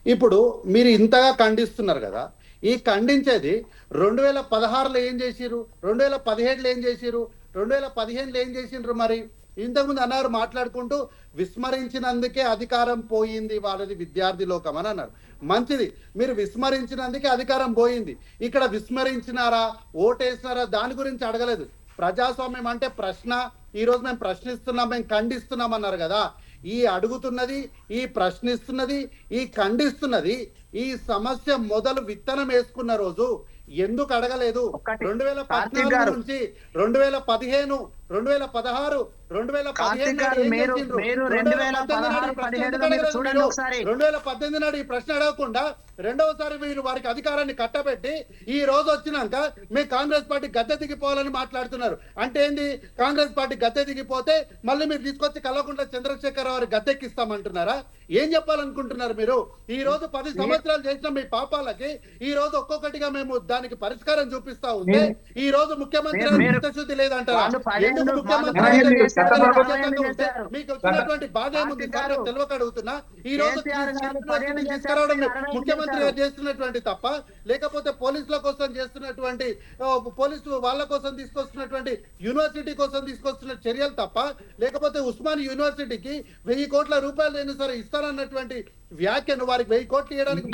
ఇప్పుడు మీరు ఇంతగా ఖండిస్తున్నారు కదా, ఈ ఖండించేది 2016లో ఏం చేసిరు, 2017లో ఏం చేసిరు, 2015లో ఏం చేసిండ్రు? మరి ఇంతకుముందు అన్నారు మాట్లాడుకుంటూ విస్మరించినందుకే అధికారం పోయింది వాళ్ళది విద్యార్థి లోకం అని అన్నారు. మంచిది, మీరు విస్మరించినందుకే అధికారం పోయింది. ఇక్కడ విస్మరించినారా, ఓటేసినారా దాని గురించి అడగలేదు. ప్రజాస్వామ్యం అంటే ప్రశ్న. ఈరోజు మేము ప్రశ్నిస్తున్నాం, మేము ఖండిస్తున్నాం అన్నారు కదా. ఈ అడుగుతున్నది, ఈ ప్రశ్నిస్తున్నది, ఈ ఖండిస్తున్నది, ఈ సమస్య మొదలు విత్తనం వేసుకున్న రోజు ఎందుకు అడగలేదు? 2014 నుంచి 2015, 2016, 2018 నాడు ఈ ప్రశ్న అడగకుండా రెండవసారి మీరు వారికి అధికారాన్ని కట్టబెట్టి ఈ రోజు వచ్చినాక మేము కాంగ్రెస్ పార్టీ గద్దె దిగిపోవాలని మాట్లాడుతున్నారు. అంటే ఏంది? కాంగ్రెస్ పార్టీ గద్దె దిగిపోతే మళ్ళీ మీరు తీసుకొచ్చి కల్వకుంట్ల చంద్రశేఖర్ రావు గద్దెక్కిస్తామంటున్నారా? ఏం చెప్పాలనుకుంటున్నారు మీరు? ఈ రోజు 10 సంవత్సరాలు చేసిన మీ పాపాలకి ఈ రోజు ఒక్కొక్కటిగా మేము దానికి పరిష్కారం చూపిస్తా ఉంటే ఈ రోజు ముఖ్యమంత్రి చిత్తశుద్ధి లేదంటారా? ఎందుకు మాకు ముఖ్యమంత్రి పదేళ్ళు అయితే చేశారు, పిల్లలు మీరు వ్యతిరేకంగా పదేళ్ళు ఉంటే చేశారు. మీకు వచ్చినటువంటి బాధ ఏముంది సార్? నాకు తెలియక అడుగుతున్నా. ఈ రోజు కేసీఆర్ గారు 10 ఏళ్ళు తీసుకురావడం చేశారు, 60 ఏళ్ళు ముఖ్యమంత్రి చేశారు. గారు చేస్తున్నటువంటి తప్ప, లేకపోతే పోలీసుల కోసం చేస్తున్నటువంటి పోలీసులు వాళ్ళ కోసం తీసుకొస్తున్నటువంటి యూనివర్సిటీ కోసం తీసుకొస్తున్న చర్యలు తప్ప, లేకపోతే ఉస్మాన్ యూనివర్సిటీకి 1000 కోట్ల రూపాయలు అయినా సరే ఇస్తారన్నటువంటి వ్యాఖ్యను, వారికి 1000 కోట్లు ఇవ్వడానికి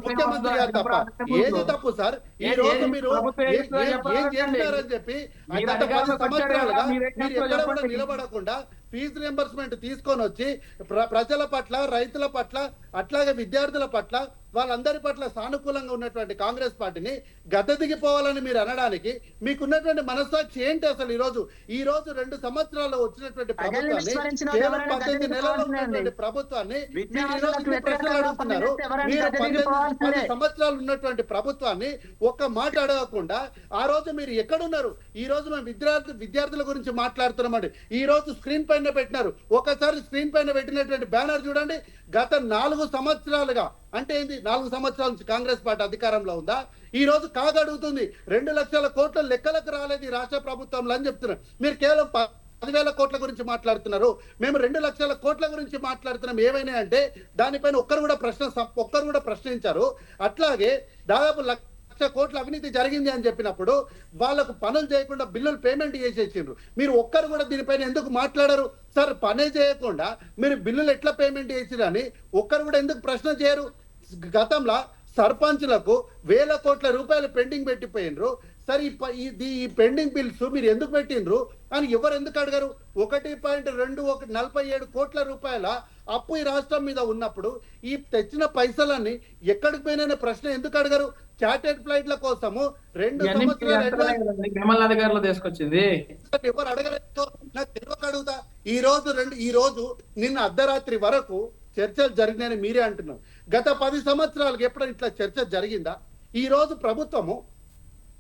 ముఖ్యమంత్రి గారు తప్ప ఏది తప్పు సార్? ఈ రోజు మీరు ఏం చేస్తున్నారని చెప్పి గత 10 సంవత్సరాలుగా మీరు ఎక్కడ కూడా నిలబడకుండా ఫీజు రియంబర్స్మెంట్ తీసుకొని వచ్చి ప్రజల పట్ల, రైతుల పట్ల, అట్లాగే విద్యార్థుల పట్ల, వాళ్ళందరి పట్ల సానుకూలంగా ఉన్నటువంటి కాంగ్రెస్ పార్టీని గద్దెదిగిపోవాలని మీరు అనడానికి మీకున్నటువంటి మనస్సాక్షి ఏంటి అసలు? ఈ రోజు 2 సంవత్సరాల్లో వచ్చినటువంటి ప్రభుత్వాన్ని, కేవలం 18 నెలల్లో ఉన్నటువంటి ప్రభుత్వాన్ని మీరు ఈ రోజు ప్రశ్నలు అడుగుతున్నారు. మీరు 10 సంవత్సరాలు ఉన్నటువంటి ప్రభుత్వాన్ని ఒక్క మాట అడగకుండా ఆ రోజు మీరు ఎక్కడున్నారు? ఈ రోజు మేము విద్యార్థుల గురించి మాట్లాడుతున్నామండి. ఈ రోజు స్క్రీన్ పైన పెట్టినారు. ఒకసారి స్క్రీన్ పైన పెట్టినటువంటి బ్యానర్ చూడండి. గత 4 సంవత్సరాలుగా, అంటే ఏంది, 4 సంవత్సరాల నుంచి కాంగ్రెస్ పార్టీ అధికారంలో ఉందా? ఈ రోజు కాగడుగుతుంది 2 లక్షల కోట్ల లెక్కలకు రాలేదు ఈ రాష్ట్ర ప్రభుత్వంలో అని చెప్తున్నారు. మీరు కేవలం 10,000 కోట్ల గురించి మాట్లాడుతున్నారు. మేము 2 లక్షల కోట్ల గురించి మాట్లాడుతున్నాం. ఏమైనా అంటే దానిపైన ఒక్కరు కూడా ప్రశ్నించారు. అట్లాగే దాదాపు 1,00,000 కోట్ల అవినీతి జరిగింది అని చెప్పినప్పుడు వాళ్ళకు పనులు చేయకుండా బిల్లులు పేమెంట్ చేసేసిండ్రు. మీరు ఒక్కరు కూడా దీనిపైన ఎందుకు మాట్లాడరు? సార్, పనే చేయకుండా మీరు బిల్లులు ఎట్లా పేమెంట్ చేసిరని ఒక్కరు కూడా ఎందుకు ప్రశ్న చేయరు? గతంలో సర్పంచ్లకు 1000 కోట్ల రూపాయలు పెండింగ్ పెట్టిపోయినరు. సరే, ఈ పెండింగ్ బిల్స్ మీరు ఎందుకు పెట్టినరు అని ఎవరు ఎందుకు అడగరు? 1.47 కోట్ల రూపాయల అప్పు ఈ రాష్ట్రం మీద ఉన్నప్పుడు ఈ తెచ్చిన పైసలన్నీ ఎక్కడికి పోయిన ప్రశ్న ఎందుకు అడగరు? చార్టెడ్ ఫ్లైట్ల కోసము 2 సంవత్సరాలు అధికారులు తీసుకొచ్చింది ఎవరు అడగలేదు. నాకు తెలియక అడుగుతా. ఈ రోజు నిన్న అర్ధరాత్రి వరకు చర్చలు జరిగినాయని మీరే అంటున్నారు. గత 10 సంవత్సరాలకు ఎప్పుడైనా ఇట్లా చర్చ జరిగిందా? ఈ రోజు ప్రభుత్వము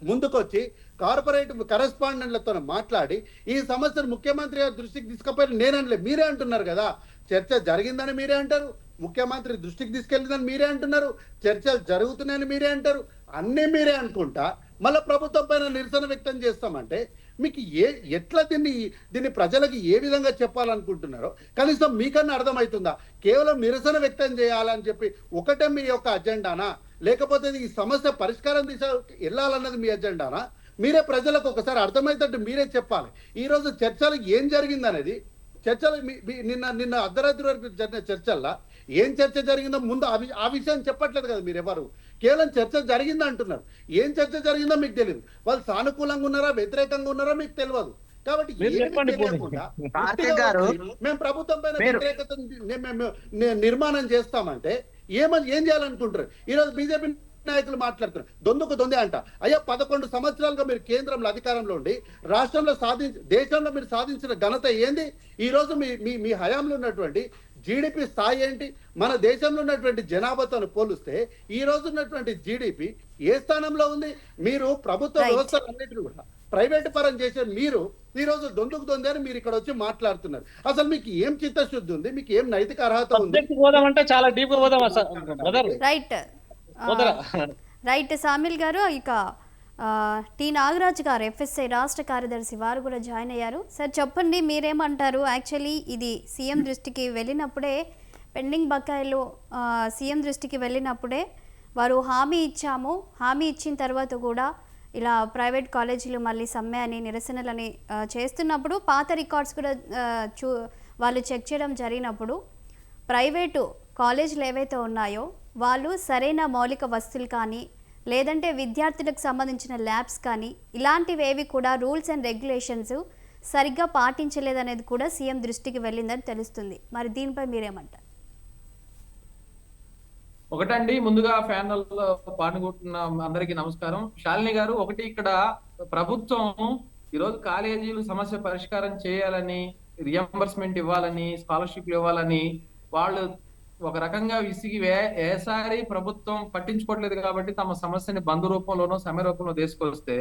ముందుకొచ్చి కార్పొరేట్ కరెస్పాండెంట్లతో మాట్లాడి ఈ సమస్యను ముఖ్యమంత్రి గారి దృష్టికి తీసుకుపోయి నేనలే, మీరే అంటున్నారు కదా. చర్చ జరిగిందని మీరే అంటారు, ముఖ్యమంత్రి దృష్టికి తీసుకెళ్ళిందని మీరే అంటున్నారు, చర్చలు జరుగుతున్నాయని మీరే అంటారు. అన్నీ మీరే అనుకుంటా మళ్ళీ ప్రభుత్వం పైన నిరసన వ్యక్తం చేస్తామంటే మీకు ఎట్లా దీన్ని ప్రజలకు ఏ విధంగా చెప్పాలనుకుంటున్నారో కనీసం మీకన్నా అర్థమవుతుందా? కేవలం నిరసన వ్యక్తం చేయాలని చెప్పి ఒకటే మీ యొక్క అజెండానా, లేకపోతే ఈ సమస్య పరిష్కారం వెళ్ళాలన్నది మీ అజెండానా? మీరే ప్రజలకు ఒకసారి అర్థమవుతుంటే మీరే చెప్పాలి. ఈ రోజు చర్చలు ఏం జరిగిందనేది, చర్చలు నిన్న అర్ధరాత్రి వరకు జరిగిన చర్చల్లో ఏం చర్చ జరిగిందో ముందు ఆ విషయం చెప్పట్లేదు కదా మీరు ఎవరు. కేవలం చర్చ జరిగిందా అంటున్నారు. ఏం చర్చ జరిగిందో మీకు తెలియదు. వాళ్ళు సానుకూలంగా ఉన్నారా, వ్యతిరేకంగా ఉన్నారా మీకు తెలియదు. కాబట్టి మేము ప్రభుత్వం పైన వ్యతిరేకత నిర్మాణం చేస్తామంటే ఏం చేయాలనుకుంటారు? ఈ రోజు బీజేపీ నాయకులు మాట్లాడుతున్నారు దొందే అంట. అయ్యా, 11 సంవత్సరాలుగా మీరు కేంద్రంలో అధికారంలో ఉండి రాష్ట్రంలో దేశంలో మీరు సాధించిన ఘనత ఏంది? ఈ రోజు మీ హయాంలో ఉన్నటువంటి జీడిపి స్థాయి ఏంటి? మన దేశంలో ఉన్నటువంటి జనాభాతో పోలిస్తే ఈ రోజు ఉన్నటువంటి జీడిపి ఏ స్థానంలో ఉంది? మీరు ప్రభుత్వ వ్యవస్థలన్నిటిని కూడా ప్రైవేట్ పరం చేసే మీరు ఈ రోజు దొందే అని మీరు ఇక్కడ వచ్చి మాట్లాడుతున్నారు. అసలు మీకు ఏం చిత్తశుద్ధి ఉంది? మీకు ఏం నైతిక అర్హత ఉంది? చాలా డీప్ రైట్ సామిల్ గారు, ఇక టి నాగరాజ్ గారు ఎఫ్ఎస్ఐ రాష్ట్ర కార్యదర్శి వారు కూడా జాయిన్ అయ్యారు. సార్ చెప్పండి, మీరేమంటారు? యాక్చువల్లీ ఇది సీఎం దృష్టికి వెళ్ళినప్పుడే, పెండింగ్ బకాయిలు సీఎం దృష్టికి వెళ్ళినప్పుడే వారు హామీ ఇచ్చిన తర్వాత కూడా ఇలా ప్రైవేట్ కాలేజీలు మళ్ళీ సమ్మె అని నిరసనలని చేస్తున్నప్పుడు పాత రికార్డ్స్ కూడా వాళ్ళు చెక్ చేయడం జరిగినప్పుడు ప్రైవేటు కాలేజీలు ఏవైతే ఉన్నాయో వాళ్ళు సరైన మౌలిక వసతులు కానీ లేదంటే విద్యార్థులకు సంబంధించిన ల్యాబ్స్ కానీ ఇలాంటివేవి కూడా రూల్స్ అండ్ రెగ్యులేషన్స్ సరిగ్గా పాటించలేదనేది కూడా సీఎం దృష్టికి వెళ్ళిందని తెలుస్తుంది. మరి దీనిపై మీరేమంటారు? ఒకటండి, ముందుగా ప్యానెల్లో పాల్గొంటున్న అందరికీ నమస్కారం. శాలిని గారు, ఒకటి ఇక్కడ ప్రభుత్వం ఈరోజు కాలేజీలు సమస్య పరిష్కారం చేయాలని, రియంబర్స్మెంట్ ఇవ్వాలని, స్కాలర్షిప్లు ఇవ్వాలని వాళ్ళు ఒక రకంగా విసిగి ఏసారి ప్రభుత్వం పట్టించుకోవట్లేదు కాబట్టి తమ సమస్యని బంధు రూపంలోనో సమ్మె రూపంలో తీసుకొస్తే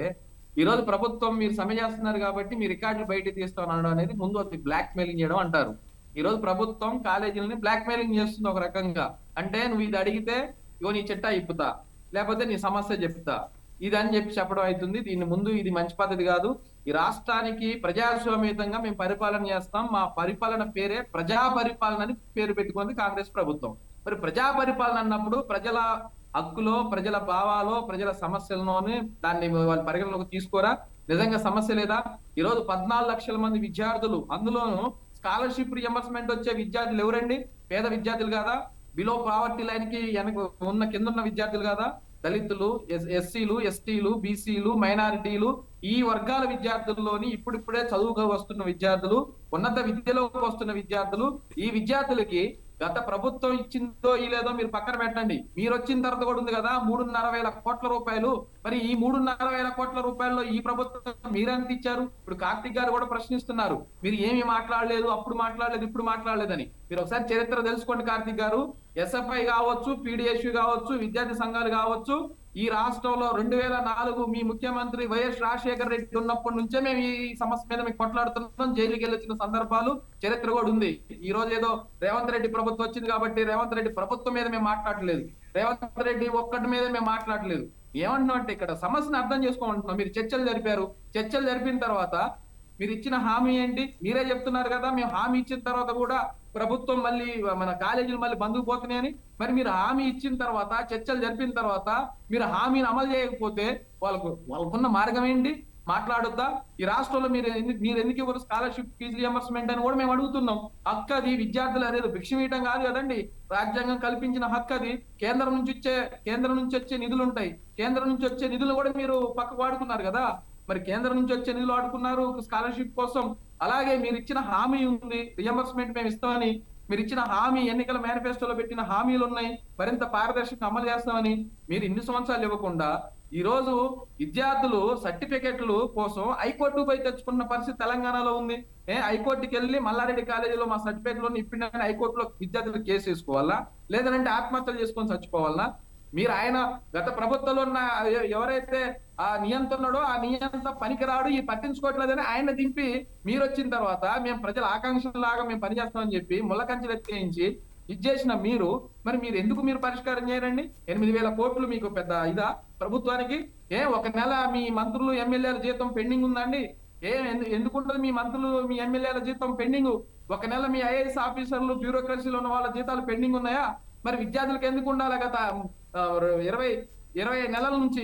ఈ రోజు ప్రభుత్వం మీరు సమ్మె చేస్తున్నారు కాబట్టి మీ రికార్డులు బయటకు తీస్తామనడం అనేది ముందు అది బ్లాక్ మెయిలింగ్ చేయడం అంటారు. ఈ రోజు ప్రభుత్వం కాలేజీలని బ్లాక్ మెయిలింగ్ చేస్తుంది ఒక రకంగా. అంటే నువ్వు ఇది అడిగితే ఇగో నీ చిట్టా ఇప్పుతా, లేకపోతే నీ సమస్య చెప్తా, ఇది అని చెప్పి చెప్పడం అవుతుంది. దీని ముందు ఇది మంచి పద్ధతి కాదు. ఈ రాష్ట్రానికి ప్రజాస్వామ్యంగా మేము పరిపాలన చేస్తాం, మా పరిపాలన పేరే ప్రజా పరిపాలన అని పేరు పెట్టుకుంది కాంగ్రెస్ ప్రభుత్వం. మరి ప్రజా పరిపాలన అన్నప్పుడు ప్రజల హక్కులో, ప్రజల భావాలో, ప్రజల సమస్యలలోనే దాన్ని వాళ్ళు పరిగణలోకి తీసుకోరా? నిజంగా సమస్య లేదా? ఈ రోజు 14 లక్షల మంది విద్యార్థులు, అందులోనూ స్కాలర్షిప్ రియంబర్స్మెంట్ వచ్చే విద్యార్థులు ఎవరండి? పేద విద్యార్థులు కాదా? బిలో పావర్టీ లైన్ కి కింద ఉన్న విద్యార్థులు కాదా? దళితులు, ఎస్సీలు, ఎస్టీలు, బీసీలు, మైనారిటీలు, ఈ వర్గాల విద్యార్థుల్లోని ఇప్పుడిప్పుడే చదువుగా వస్తున్న విద్యార్థులు, ఉన్నత విద్యలోకి వస్తున్న విద్యార్థులు, ఈ విద్యార్థులకి గత ప్రభుత్వం ఇచ్చిందో ఈ లేదో మీరు పక్కన పెట్టండి. మీరు వచ్చిన తర్వాత కూడా ఉంది కదా 3,500,000 కోట్ల రూపాయలు. మరి ఈ 3,500,000 కోట్ల రూపాయల్లో ఈ ప్రభుత్వం మీరెంత ఇచ్చారు? ఇప్పుడు కార్తిక్ గారు కూడా ప్రశ్నిస్తున్నారు, మీరు ఏమి మాట్లాడలేదు, అప్పుడు మాట్లాడలేదు, ఇప్పుడు మాట్లాడలేదని. మీరు ఒకసారి చరిత్ర తెలుసుకోండి కార్తిక్ గారు. ఎస్ఎఫ్ఐ కావచ్చు, పీడిఎస్యు కావచ్చు, విద్యార్థి సంఘాలు కావచ్చు, ఈ రాష్ట్రంలో 2004 మీ ముఖ్యమంత్రి వైఎస్ రాజశేఖర రెడ్డి ఉన్నప్పటి నుంచే మేము ఈ సమస్య మీద మేము కొట్లాడుతున్నాం. జైలుకి వెళ్ళొచ్చిన సందర్భాలు చరిత్ర కూడా ఉంది. ఈ రోజు ఏదో రేవంత్ రెడ్డి ప్రభుత్వం వచ్చింది కాబట్టి రేవంత్ రెడ్డి ప్రభుత్వం మీద మేము మాట్లాడలేదు, రేవంత్ రెడ్డి ఒక్కటి మీద మేము మాట్లాడలేదు. ఏమంటున్నాం అంటే ఇక్కడ సమస్యను అర్థం చేసుకోమంటున్నాం. మీరు చర్చలు జరిపారు, చర్చలు జరిపిన తర్వాత మీరు ఇచ్చిన హామీ ఏంటి? మీరే చెప్తున్నారు కదా మేము హామీ ఇచ్చిన తర్వాత కూడా ప్రభుత్వం మళ్ళీ మన కాలేజీలు మళ్ళీ బంధుకు పోతున్నాయని. మరి మీరు హామీ ఇచ్చిన తర్వాత, చర్చలు జరిపిన తర్వాత మీరు హామీని అమలు చేయకపోతే వాళ్ళకున్న మార్గం ఏంటి? మాట్లాడొద్దా? ఈ రాష్ట్రంలో మీరు ఎందుకు ఇవ్వరు స్కాలర్షిప్ ఫీజు రియంబర్స్మెంట్ అని కూడా మేము అడుగుతున్నాం. హక్కు అది, విద్యార్థులు అనేది భిక్ష వేయటం కాదు కదండి. రాజ్యాంగం కల్పించిన హక్కు అది. కేంద్రం నుంచి వచ్చే నిధులు ఉంటాయి, కేంద్రం నుంచి వచ్చే నిధులు కూడా మీరు పక్కకు వాడుకున్నారు కదా. మరి కేంద్రం నుంచి వచ్చే నిధులు వాడుకున్నారు స్కాలర్షిప్ కోసం. అలాగే మీరు ఇచ్చిన హామీ ఉంది, రియంబర్స్మెంట్ మేము ఇస్తామని. మీరు ఇచ్చిన హామీ, ఎన్నికల మేనిఫెస్టోలో పెట్టిన హామీలు ఉన్నాయి, మరింత పారదర్శకంగా అమలు చేస్తామని మీరు ఇన్ని సంవత్సరాలు ఇవ్వకుండా ఈ రోజు విద్యార్థులు సర్టిఫికెట్లు కోసం హైకోర్టు పోయి తెచ్చుకున్న పరిస్థితి తెలంగాణలో ఉంది. హైకోర్టుకి వెళ్ళి మల్లారెడ్డి కాలేజీలో మా సర్టిఫికెట్ లో ఇప్పిండని హైకోర్టులో విద్యార్థులు కేసు వేసుకోవాలా, లేదంటే ఆత్మహత్యలు చేసుకొని చచ్చిపోవాలా? మీరు ఆయన గత ప్రభుత్వంలో ఉన్న ఎవరైతే ఆ నియంత్రణలో ఆ నియంత్రణ పనికిరాడు, ఈ పట్టించుకోవట్లేదని ఆయన దింపి మీరు వచ్చిన తర్వాత మేము ప్రజల ఆకాంక్షలాగా మేము పనిచేస్తామని చెప్పి ముళ్ళకంచెలు ఎత్తేయించి ఇచ్చేసిన మరి మీరు ఎందుకు మీరు పరిష్కారం చేయరండి? 8,000 కోట్లు మీకు పెద్ద ఇదా ప్రభుత్వానికి? ఒక నెల మీ మంత్రులు, ఎమ్మెల్యేల జీతం పెండింగ్ ఉందండి? ఎందుకుంటుంది మీ మంత్రులు, మీ ఎమ్మెల్యేల జీతం పెండింగ్? ఒక నెల మీ ఐఏఎస్ ఆఫీసర్లు, బ్యూరోక్రసీలో ఉన్న వాళ్ళ జీతాలు పెండింగ్ ఉన్నాయా? మరి విద్యార్థులకు ఎందుకు ఉండాలి? గత 20 నెలల నుంచి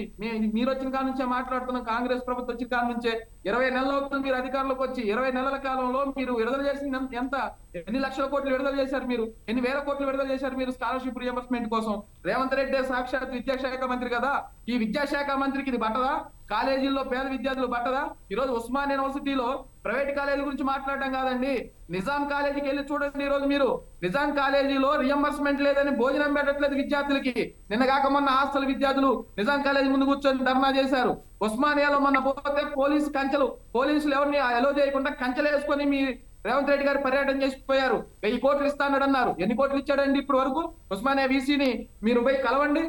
మీరు వచ్చిన కాడ నుంచే మాట్లాడుతున్నాం. కాంగ్రెస్ ప్రభుత్వం వచ్చిన కాడ నుంచే 20 నెలలు అవుతుంది మీరు అధికారంలోకి వచ్చి. 20 నెలల కాలంలో మీరు విడుదల చేసిన ఎన్ని లక్షల కోట్లు విడుదల చేశారు? మీరు ఎన్ని వేల కోట్లు విడుదల చేశారు మీరు స్కాలర్షిప్ రియంబర్స్మెంట్ కోసం? రేవంత్ రెడ్డి సాక్షాత్ విద్యాశాఖ మంత్రి కదా. ఈ విద్యాశాఖ మంత్రికి ఇది బట్టదా? కాలేజీల్లో పేద విద్యార్థులు బట్టదా? ఈ రోజు ఉస్మాన్ యూనివర్సిటీలో ప్రైవేట్ కాలేజీ గురించి మాట్లాడటం కాదండి, నిజాం కాలేజీకి వెళ్ళి చూడండి. ఈ రోజు మీరు నిజాం కాలేజీలో రియంబర్స్మెంట్ లేదని భోజనం పెట్టట్లేదు విద్యార్థులకి. నిన్న కాక మొన్న హాస్టల్ విద్యార్థులు నిజాం కాలేజీ ముందు కూర్చొని ధర్నా చేశారు. ఉస్మానియాలో మొన్న పోతే పోలీసులు ఎవరిని అలో చేయకుండా కంచెలు వేసుకొని మీ రేవంత్ రెడ్డి గారు పర్యటన చేసిపోయారు. 1000 కోట్లు ఇస్తానన్నారు. ఎన్ని కోట్లు ఇచ్చాడండి ఇప్పుడు వరకు? ఉస్మానియా వీసీని మీరు పోయి కలవండి.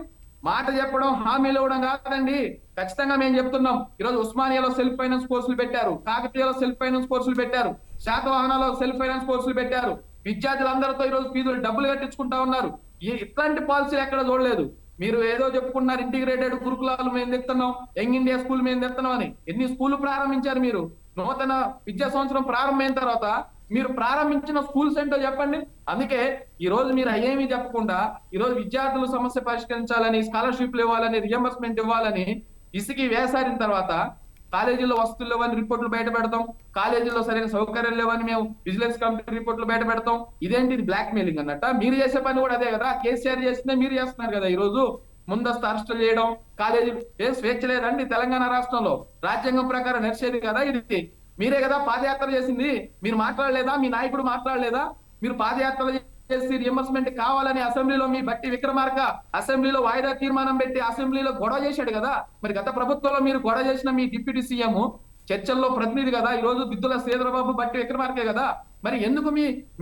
మాట చెప్పడం, హామీలు ఇవ్వడం కాదండి. ఖచ్చితంగా మేము చెప్తున్నాం. ఈరోజు ఉస్మానియాలో సెల్ఫ్ ఫైనాన్స్ కోర్సులు పెట్టారు, కాకతీయలో సెల్ఫ్ ఫైనాన్స్ కోర్సులు పెట్టారు, శాతవాహనాలో సెల్ఫ్ ఫైనాన్స్ కోర్సులు పెట్టారు. విద్యార్థులందరితో ఈరోజు ఫీజులు డబ్బులు కట్టించుకుంటా ఉన్నారు. ఇట్లాంటి పాలసీలు ఎక్కడ చూడలేదు. మీరు ఏదో చెప్పుకున్నారు ఇంటిగ్రేటెడ్ గురుకులాలు మేము తెస్తున్నాం, యంగ్ ఇండియా స్కూల్ మేము తెస్తున్నాం అని. ఎన్ని స్కూల్ ప్రారంభించారు మీరు? నూతన విద్యా సంవత్సరం ప్రారంభమైన తర్వాత మీరు ప్రారంభించిన స్కూల్స్ ఏంటో చెప్పండి. అందుకే ఈ రోజు మీరు అయ్యేమీ చెప్పకుండా ఈ రోజు విద్యార్థుల సమస్య పరిష్కరించాలని, స్కాలర్షిప్లు ఇవ్వాలని, రియంబర్స్మెంట్ ఇవ్వాలని ఇసుకి వేసారిన తర్వాత కాలేజీలో వసతులు లేవని రిపోర్ట్లు బయట పెడతాం, కాలేజీలో సరైన సౌకర్యాలు లేవని మేము విజిలెన్స్ కమిటీ రిపోర్ట్లు బయట పెడతాం. ఇదేంటి? ఇది బ్లాక్ మెయిలింగ్ అన్నట్ట. మీరు చేసే పని కూడా అదే కదా. కేసీఆర్ చేసిందే మీరు చేస్తున్నారు కదా. ఈ రోజు ముందస్తు అరెస్టులు చేయడం, కాలేజీలు స్వేచ్ఛ లేదండి తెలంగాణ రాష్ట్రంలో. రాజ్యాంగం ప్రకారం నడిచేది కదా ఇది. మీరే కదా పాదయాత్ర చేసింది. మీరు మాట్లాడలేదా? మీ నాయకుడు మాట్లాడలేదా? మీరు పాదయాత్ర చేసి రియంబర్స్మెంట్ కావాలని అసెంబ్లీలో మీ బట్టి విక్రమార్క అసెంబ్లీలో వాయిదా తీర్మానం పెట్టి అసెంబ్లీలో గొడవ చేశాడు కదా. మరి గత ప్రభుత్వంలో మీరు గొడవ చేసిన మీ డిప్యూటీ సీఎం చర్చల్లో ప్రతినిధి కదా. ఈ రోజు దిద్దుల శ్రీధరబాబు బట్టి విక్రమార్కే కదా. మరి ఎందుకు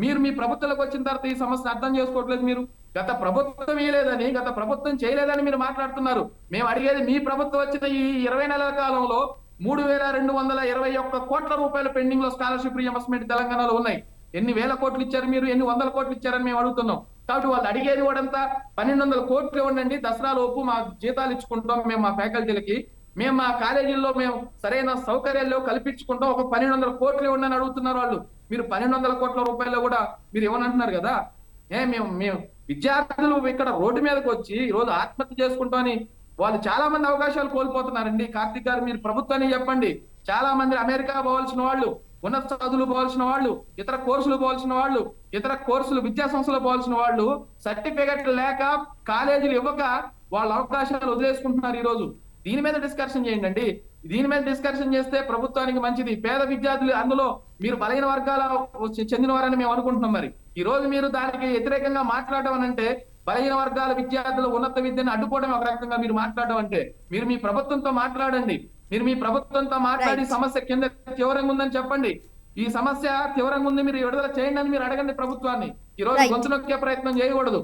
మీరు మీ ప్రభుత్వంలోకి వచ్చిన తర్వాత ఈ సమస్యను అర్థం చేసుకోవట్లేదు? మీరు గత ప్రభుత్వం ఇవ్వలేదని, గత ప్రభుత్వం చేయలేదని మీరు మాట్లాడుతున్నారు. మేము అడిగేది మీ ప్రభుత్వం వచ్చిన ఈ 20 నెలల కాలంలో 3,221 కోట్ల రూపాయల పెండింగ్ లో స్కాలర్షిప్ రియంబర్స్మెంట్ తెలంగాణలో ఉన్నాయి. ఎన్ని వేల కోట్లు ఇచ్చారు మీరు? ఎన్ని వందల కోట్లు ఇచ్చారని మేము అడుగుతున్నాం. కాబట్టి వాళ్ళు అడిగేది కూడా 1,200 కోట్లు ఇవ్వండి, దసరా లోపు మా జీతాలు ఇచ్చుకుంటాం మేము మా ఫ్యాకల్టీలకి. మేము మా కాలేజీల్లో మేము సరైన సౌకర్యాలు కల్పించుకుంటాం, ఒక 1200 కోట్లు ఇవ్వండి అని అడుగుతున్నారు వాళ్ళు. మీరు 1200 కోట్ల రూపాయలు కూడా మీరు ఇవ్వనంటున్నారు కదా. మేము విద్యార్థులు ఇక్కడ రోడ్డు మీదకి వచ్చి ఈ రోజు ఆత్మహత్య చేసుకుంటామని వాళ్ళు చాలా మంది అవకాశాలు కోల్పోతున్నారండి. కార్తీక్ గారు, మీరు ప్రభుత్వాన్ని చెప్పండి. చాలా మంది అమెరికా పోవాల్సిన వాళ్ళు, ఉన్నత చదువులు పోవాల్సిన వాళ్ళు, ఇతర కోర్సులు పోవాల్సిన వాళ్ళు, ఇతర కోర్సులు విద్యా సంస్థలు పోవాల్సిన వాళ్ళు సర్టిఫికెట్ లేక కాలేజీలు ఇవ్వక వాళ్ళ అవకాశాలు వదిలేసుకుంటున్నారు ఈ రోజు. దీని మీద డిస్కషన్ చేయండి. దీని మీద డిస్కషన్ చేస్తే ప్రభుత్వానికి మంచిది. పేద విద్యార్థులు, అందులో మీరు బలహీన వర్గాల చెందిన వారని మేము అనుకుంటున్నాం. మరి ఈ రోజు మీరు దానికి వ్యతిరేకంగా మాట్లాడడం అంటే, బలహీన వర్గాల విద్యార్థులు ఉన్నత విద్యను అడ్డుకోవడం ఒక రకంగా మీరు మాట్లాడడం అంటే, మీరు మీ ప్రభుత్వంతో మాట్లాడండి. మీరు మీ ప్రభుత్వంతో మాట్లాడి సమస్య కింద తీవ్రంగా ఉందని చెప్పండి. ఈ సమస్య తీవ్రంగా ఉంది, మీరు విడుదల చేయండి అని మీరు అడగండి ప్రభుత్వాన్ని. ఈ రోజు గొంతు నొక్కే ప్రయత్నం చేయకూడదు.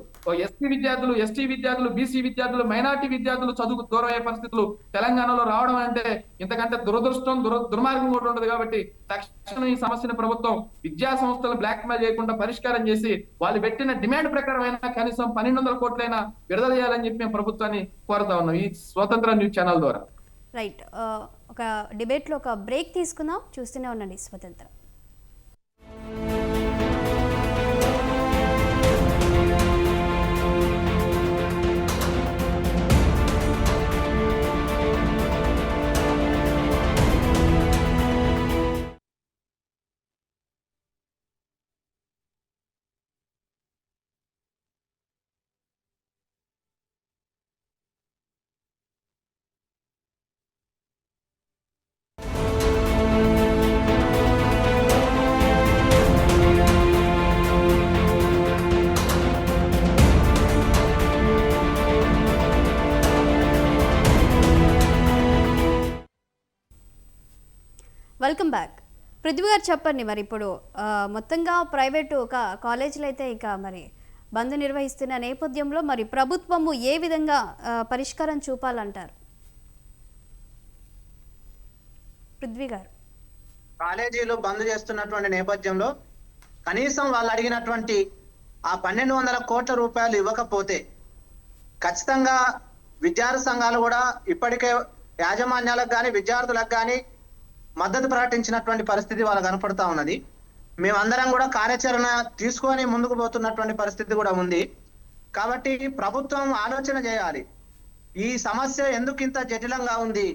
ఎస్సీ విద్యార్థులు, ఎస్టీ విద్యార్థులు, బీసీ విద్యార్థులు, మైనార్టీ విద్యార్థులు చదువుకు దూరం అయ్యే పరిస్థితులు తెలంగాణలో రావడం అంటే ఇంతకంటే దురదృష్టం, దుర్మార్గం కూడా ఉండదు. కాబట్టి తక్షణం ఈ సమస్యను ప్రభుత్వం విద్యా సంస్థలు బ్లాక్ మెయిల్ చేయకుండా పరిష్కారం చేసి వాళ్ళు పెట్టిన డిమాండ్ ప్రకారం అయినా కనీసం 1200 కోట్లైనా విడుదల చేయాలని చెప్పి మేము ప్రభుత్వాన్ని కోరుతా ఉన్నాం ఈ స్వతంత్ర న్యూస్ ఛానల్ ద్వారా. రైట్, ఒక డిబేట్లో ఒక బ్రేక్ తీసుకుందాం. చూస్తూనే ఉండండి స్వతంత్ర. Welcome back. పృథ్వీ గారు చెప్పండి, మరి ఇప్పుడు మొత్తంగా ప్రైవేటు ఒక కాలేజీలు అయితే ఇక మరి బంద్ నిర్వహిస్తున్న నేపథ్యంలో మరి ప్రభుత్వము ఏ విధంగా పరిష్కారం చూపాలంటారు? పృథ్వీ గారు. కాలేజీలు బంద్ చేస్తున్నటువంటి నేపథ్యంలో కనీసం వాళ్ళు అడిగినటువంటి ఆ 1200 కోట్ల రూపాయలు ఇవ్వకపోతే ఖచ్చితంగా విద్యార్థి సంఘాలు కూడా ఇప్పటికే యాజమాన్యాలకు కానీ విద్యార్థులకు కానీ మద్దతు ప్రకటించినటువంటి పరిస్థితి వాళ్ళకు కనపడతా ఉన్నది. మేమందరం కూడా కార్యాచరణ తీసుకొని ముందుకు పోతున్నటువంటి పరిస్థితి కూడా ఉంది. కాబట్టి ప్రభుత్వం ఆలోచన చేయాలి, ఈ సమస్య ఎందుకు ఇంత జటిలంగా ఉంది,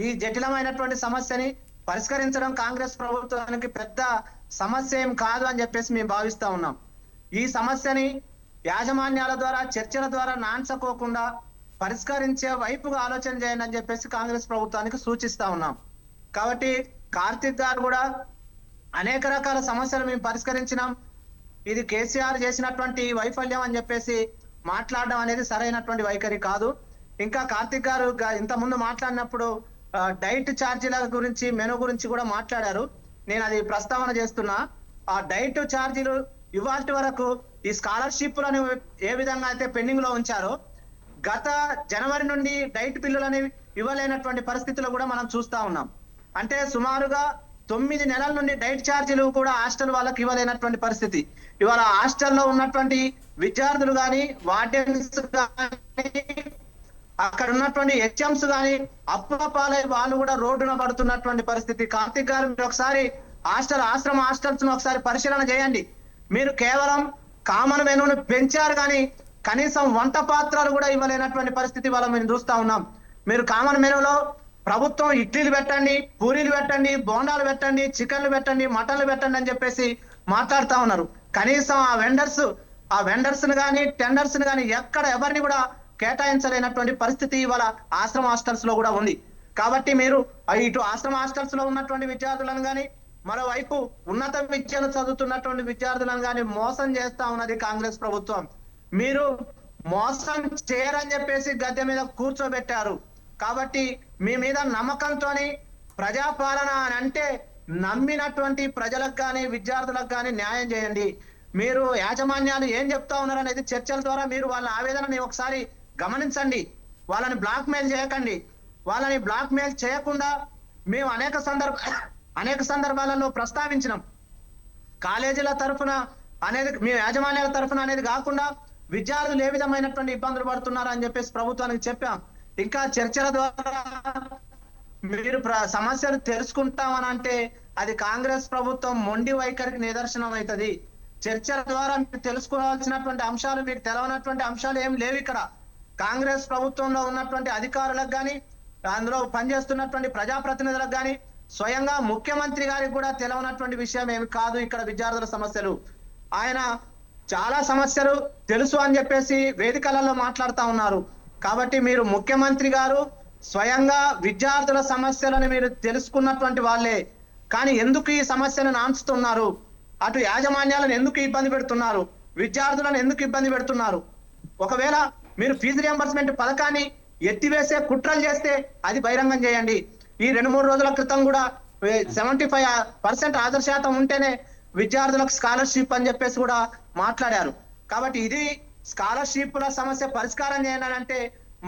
ఈ జటిలమైనటువంటి సమస్యని పరిష్కరించడం కాంగ్రెస్ ప్రభుత్వానికి పెద్ద సమస్య ఏం కాదు అని చెప్పేసి మేము భావిస్తా ఉన్నాం. ఈ సమస్యని యాజమాన్యాల ద్వారా చర్చల ద్వారా నాన్సకోకుండా పరిష్కరించే వైపుగా ఆలోచన చేయండి అని చెప్పేసి కాంగ్రెస్ ప్రభుత్వానికి సూచిస్తా ఉన్నాం. కాబట్టి కార్తీక్ గారు కూడా అనేక రకాల సమస్యలు మేము పరిష్కరించినాం, ఇది కేసీఆర్ చేసినటువంటి వైఫల్యం అని చెప్పేసి మాట్లాడడం అనేది సరైనటువంటి వైఖరి కాదు. ఇంకా కార్తీక్ గారు ఇంత ముందు మాట్లాడినప్పుడు డైట్ ఛార్జీల గురించి, మెను గురించి కూడా మాట్లాడారు. నేను అది ప్రస్తావన చేస్తున్నా. ఆ డైట్ ఛార్జీలు ఇవాల్టి వరకు ఈ స్కాలర్షిప్లను ఏ విధంగా అయితే పెండింగ్ లో ఉంచారో, గత జనవరి నుండి డైట్ బిల్లులని ఇవ్వలేనటువంటి పరిస్థితులు కూడా మనం చూస్తా ఉన్నాం. అంటే సుమారుగా 9 నెలల నుండి డైట్ ఛార్జీలు కూడా హాస్టల్ వాళ్ళకి ఇవ్వలేనటువంటి పరిస్థితి. ఇవాళ హాస్టల్లో ఉన్నటువంటి విద్యార్థులు కానీ, వార్డెన్స్ కానీ, అక్కడ ఉన్నటువంటి హెచ్ఎంస్ కానీ అప్పులపాలై వాళ్ళు కూడా రోడ్డున పడుతున్నటువంటి పరిస్థితి. కార్తీక్ గారు, మీరు ఒకసారి ఆశ్రమ హాస్టల్స్ ఒకసారి పరిశీలన చేయండి. మీరు కేవలం కామన్ మెనూను పెంచారు కానీ కనీసం వంట పాత్రలు కూడా ఇవ్వలేనటువంటి పరిస్థితి వాళ్ళ మేము చూస్తా ఉన్నాం. మీరు కామన్ మెనూలో ప్రభుత్వం ఇడ్లీలు పెట్టండి, పూరీలు పెట్టండి, బోండాలు పెట్టండి, చికెన్లు పెట్టండి, మటన్లు పెట్టండి అని చెప్పేసి మాట్లాడుతా ఉన్నారు. కనీసం ఆ వెండర్స్ ని కానీ టెండర్స్ ని కానీ ఎక్కడ ఎవరిని కూడా కేటాయించలేనటువంటి పరిస్థితి ఇవాళ ఆశ్రమ హాస్టల్స్ లో కూడా ఉంది. కాబట్టి మీరు ఇటు ఆశ్రమ హాస్టల్స్ లో ఉన్నటువంటి విద్యార్థులను కానీ, మరోవైపు ఉన్నత విద్యను చదువుతున్నటువంటి విద్యార్థులను కానీ మోసం చేస్తా ఉన్నది కాంగ్రెస్ ప్రభుత్వం. మీరు మోసం చేయరని చెప్పేసి గద్దె మీద కూర్చోబెట్టారు. కాబట్టి మీ మీద నమ్మకంతోని ప్రజాపాలన అని అంటే నమ్మినటువంటి ప్రజలకు కానీ విద్యార్థులకు కానీ న్యాయం చేయండి. మీరు యాజమాన్యాలు ఏం చెప్తా ఉన్నారు అనేది చర్చల ద్వారా మీరు వాళ్ళ ఆవేదనని ఒకసారి గమనించండి. వాళ్ళని బ్లాక్ మెయిల్ చేయకండి. వాళ్ళని బ్లాక్ మెయిల్ చేయకుండా మేము అనేక సందర్భాలలో ప్రస్తావించినాం. కాలేజీల తరఫున అనేది, మేము యాజమాన్యాల తరఫున అనేది కాకుండా విద్యార్థులు ఏ విధమైనటువంటి ఇబ్బందులు పడుతున్నారు అని చెప్పేసి ప్రభుత్వానికి చెప్పాం. ఇంకా చర్చల ద్వారా మీరు సమస్యలు తెలుసుకుంటామని అంటే అది కాంగ్రెస్ ప్రభుత్వం మొండి వైఖరికి నిదర్శనం అవుతుంది. చర్చల ద్వారా మీరు తెలుసుకోవాల్సినటువంటి అంశాలు, మీకు తెలవనటువంటి అంశాలు ఏం లేవు ఇక్కడ. కాంగ్రెస్ ప్రభుత్వంలో ఉన్నటువంటి అధికారులకు కానీ, అందులో పనిచేస్తున్నటువంటి ప్రజాప్రతినిధులకు కానీ, స్వయంగా ముఖ్యమంత్రి గారికి కూడా తెలవనటువంటి విషయం ఏమి కాదు ఇక్కడ విద్యార్థుల సమస్యలు. ఆయన చాలా సమస్యలు తెలుసు అని చెప్పేసి వేదికలలో మాట్లాడుతూ ఉన్నారు. కాబట్టి మీరు ముఖ్యమంత్రి గారు స్వయంగా విద్యార్థుల సమస్యలను మీరు తెలుసుకున్నటువంటి వాళ్ళే, కానీ ఎందుకు ఈ సమస్యను నాంచుతున్నారు? అటు యాజమాన్యాలను ఎందుకు ఇబ్బంది పెడుతున్నారు? విద్యార్థులను ఎందుకు ఇబ్బంది పెడుతున్నారు? ఒకవేళ మీరు ఫీజు రియంబర్స్మెంట్ పథకాన్ని ఎత్తివేసే కుట్రలు చేస్తే అది బహిరంగం చేయండి. ఈ 2-3 రోజుల క్రితం కూడా 75% హాజరు శాతం ఉంటేనే విద్యార్థులకు స్కాలర్షిప్ అని చెప్పేసి కూడా మాట్లాడారు. కాబట్టి ఇది స్కాలర్షిప్ల సమస్య పరిష్కారం చేయాలని అంటే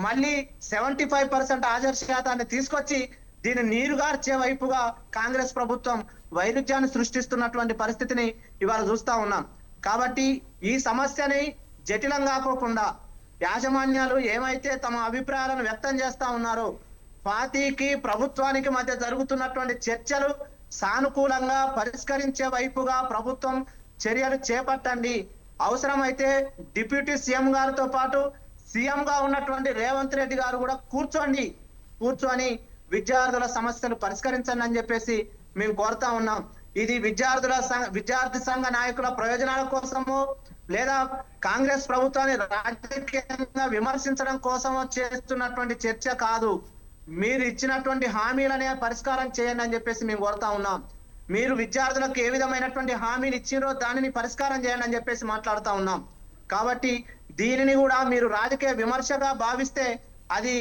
మళ్ళీ 75% హాజరు శాతాన్ని తీసుకొచ్చి దీన్ని నీరుగార్చే వైపుగా కాంగ్రెస్ ప్రభుత్వం వైరుధ్యాన్ని సృష్టిస్తున్నటువంటి పరిస్థితిని ఇవాళ చూస్తా ఉన్నాం. కాబట్టి ఈ సమస్యని జటిలం కాకోకుండా యాజమాన్యాలు ఏమైతే తమ అభిప్రాయాలను వ్యక్తం చేస్తా ఉన్నారో, పార్టీకి ప్రభుత్వానికి మధ్య జరుగుతున్నటువంటి చర్చలు సానుకూలంగా పరిష్కరించే వైపుగా ప్రభుత్వం చర్యలు చేపట్టండి. అవసరమైతే డిప్యూటీ సీఎం గారితో పాటు సీఎం గా ఉన్నటువంటి రేవంత్ రెడ్డి గారు కూడా కూర్చొని విద్యార్థుల సమస్యలు పరిష్కరించండి అని చెప్పేసి మేము కోరుతా ఉన్నాం. ఇది విద్యార్థి సంఘ నాయకుల ప్రయోజనాల కోసమో లేదా కాంగ్రెస్ ప్రభుత్వాన్ని రాజకీయంగా విమర్శించడం కోసమో చేస్తున్నటువంటి చర్చ కాదు. మీరు ఇచ్చినటువంటి హామీలనే పరిష్కారం చేయండి అని చెప్పేసి మేము కోరుతా ఉన్నాం. మీరు విద్యార్థులకు ఏ విధమైనటువంటి హామీలు ఇచ్చిరో దానిని పరిష్కారం చేయండి అని చెప్పేసి మాట్లాడుతా ఉన్నాం. కాబట్టి దీనిని కూడా మీరు రాజకీయ విమర్శగా భావిస్తే అది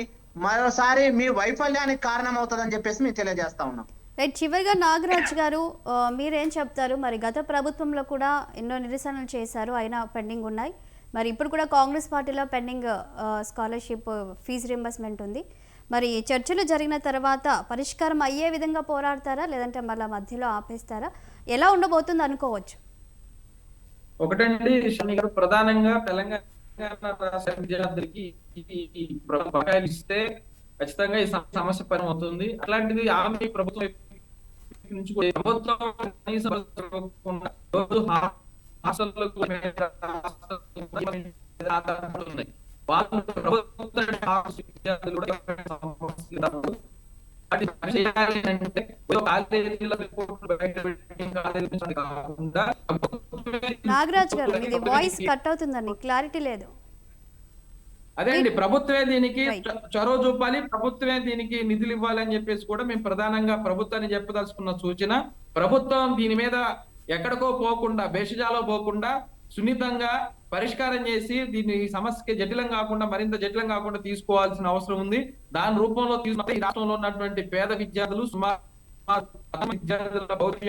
మరోసారి మీ వైఫల్యానికి కారణం అవుతుందని చెప్పేసి మేము తెలియజేస్తా ఉన్నాం. రైట్, చివరిగా నాగరాజ్ గారు మీరేం చెప్తారు? మరి గత ప్రభుత్వంలో కూడా ఎన్నో నిరసనలు చేశారు, అయినా పెండింగ్ ఉన్నాయి. మరి ఇప్పుడు కూడా కాంగ్రెస్ పార్టీలో పెండింగ్ స్కాలర్షిప్ ఫీజు రింబర్స్మెంట్ ఉంది. మరి చర్చలు జరిగిన తర్వాత పరిష్కారం అయ్యే విధంగా పోరాడతారా, లేదంటే మళ్ళీ మధ్యలో ఆపేస్తారా? ఎలా ఉండబోతుంది అనుకోవచ్చు? ఒకటండి శని గారు, ప్రధానంగా తెలంగాణ రాష్ట్ర విద్యార్థులకి బకాయిలు ఇస్తే ఖచ్చితంగా ఈ సమస్య పరిణామం అవుతుంది. అట్లాంటిది ఆమె ప్రభుత్వం నుంచి ప్రభుత్వం నాగరాజ్ గారు, ఇది వాయిస్ కట్ అవుతుందండి, క్లారిటీ లేదు. అదే అండి, ప్రభుత్వమే దీనికి చొరవ చూపాలి, ప్రభుత్వమే దీనికి నిధులు ఇవ్వాలని చెప్పేసి కూడా మేము ప్రధానంగా ప్రభుత్వాన్ని చెప్పదలుచుకున్న సూచన. ప్రభుత్వం దీని మీద ఎక్కడికో పోకుండా, భేషజాలో పోకుండా సున్నితంగా పరిష్కారం చేసి దీన్ని సమస్యకి జటిలం కాకుండా, మరింత జటిలం కాకుండా తీసుకోవాల్సిన అవసరం ఉంది. దాని రూపంలో తీసుకుంటే ఈ రాష్ట్రంలో ఉన్నటువంటి పేద విద్యార్థులు సుమారు విద్యార్థుల భౌతిక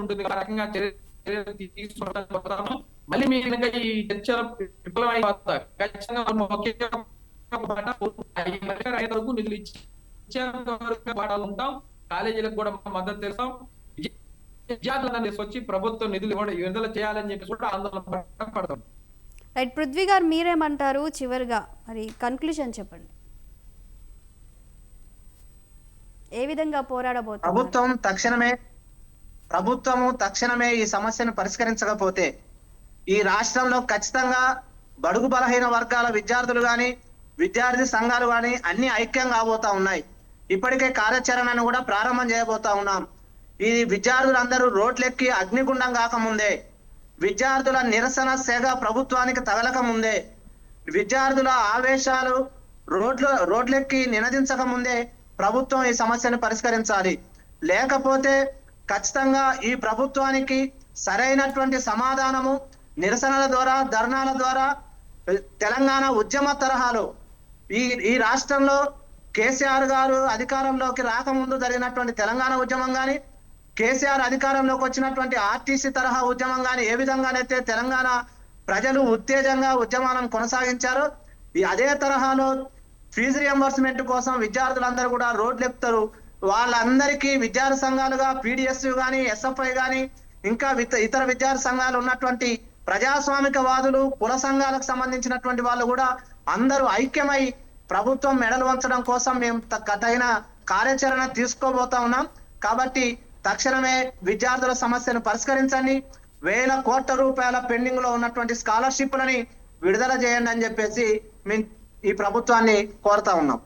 ఉంటుంది. ఆ రకంగా చర్యలు తీసుకుంటాము. మళ్ళీ మీరు ఈ చర్చల విఫలమైపోతా ఖచ్చితంగా నిధులు ఇచ్చే ఉంటాం. కాలేజీలకు కూడా మద్దతు తెలుస్తాం. విద్యార్థులను తీసుకొచ్చి ప్రభుత్వం నిధులు విడుదల చేయాలని చెప్పి కూడా ఆందోళన పడతాం. రైట్, పృథ్వీ గారు మీరేమంటారు? చివరిగా మరి కన్క్లూజన్ చెప్పండి. ఏ విధంగా పోరాడబోతున్నారు? ప్రభుత్వము తక్షణమే ఈ సమస్యను పరిష్కరించకపోతే ఈ రాష్ట్రంలో ఖచ్చితంగా బడుగు బలహీన వర్గాల విద్యార్థులు కానీ, విద్యార్థి సంఘాలు కానీ అన్ని ఐక్యం కాబోతా ఉన్నాయి. ఇప్పటికే కార్యాచరణను కూడా ప్రారంభం చేయబోతా ఉన్నాం. ఈ విద్యార్థులందరూ రోడ్లెక్కి అగ్నిగుండం కాకముందే, విద్యార్థుల నిరసన సేగ ప్రభుత్వానికి తగలక ముందే, విద్యార్థుల ఆవేశాలు రోడ్లెక్కి నినదించక ముందే ప్రభుత్వం ఈ సమస్యను పరిష్కరించాలి. లేకపోతే ఖచ్చితంగా ఈ ప్రభుత్వానికి సరైనటువంటి సమాధానము నిరసనల ద్వారా, ధర్నాల ద్వారా, తెలంగాణ ఉద్యమ తరహాలో ఈ రాష్ట్రంలో కేసీఆర్ గారు అధికారంలోకి రాకముందు జరిగినటువంటి తెలంగాణ ఉద్యమం కానీ, కేసీఆర్ అధికారంలోకి వచ్చినటువంటి ఆర్టీసీ తరహా ఉద్యమం కానీ ఏ విధంగానైతే తెలంగాణ ప్రజలు ఉత్తేజంగా ఉద్యమాలను కొనసాగించారో, అదే తరహాలో ఫీజు రియంబర్స్మెంట్ కోసం విద్యార్థులందరూ కూడా రోడ్లు ఎక్కుతారు. వాళ్ళందరికీ విద్యార్థి సంఘాలుగా పీడిఎస్యు కానీ, ఎస్ఎఫ్ఐ కానీ, ఇంకా ఇతర విద్యార్థి సంఘాలు ఉన్నటువంటి ప్రజాస్వామిక వాదులు, కుల సంఘాలకు సంబంధించినటువంటి వాళ్ళు కూడా అందరూ ఐక్యమై ప్రభుత్వం మెడలు వంచడం కోసం మేము తగిన కార్యాచరణ తీసుకోబోతా ఉన్నాం. కాబట్టి తక్షణమే విద్యార్థుల సమస్యను పరిష్కరించండి, వేల కోట్ల రూపాయల పెండింగ్ లో ఉన్నటువంటి స్కాలర్షిప్లని విడుదల చేయండి అని చెప్పేసి మేము ఈ ప్రభుత్వాన్ని కోరుతా ఉన్నాం.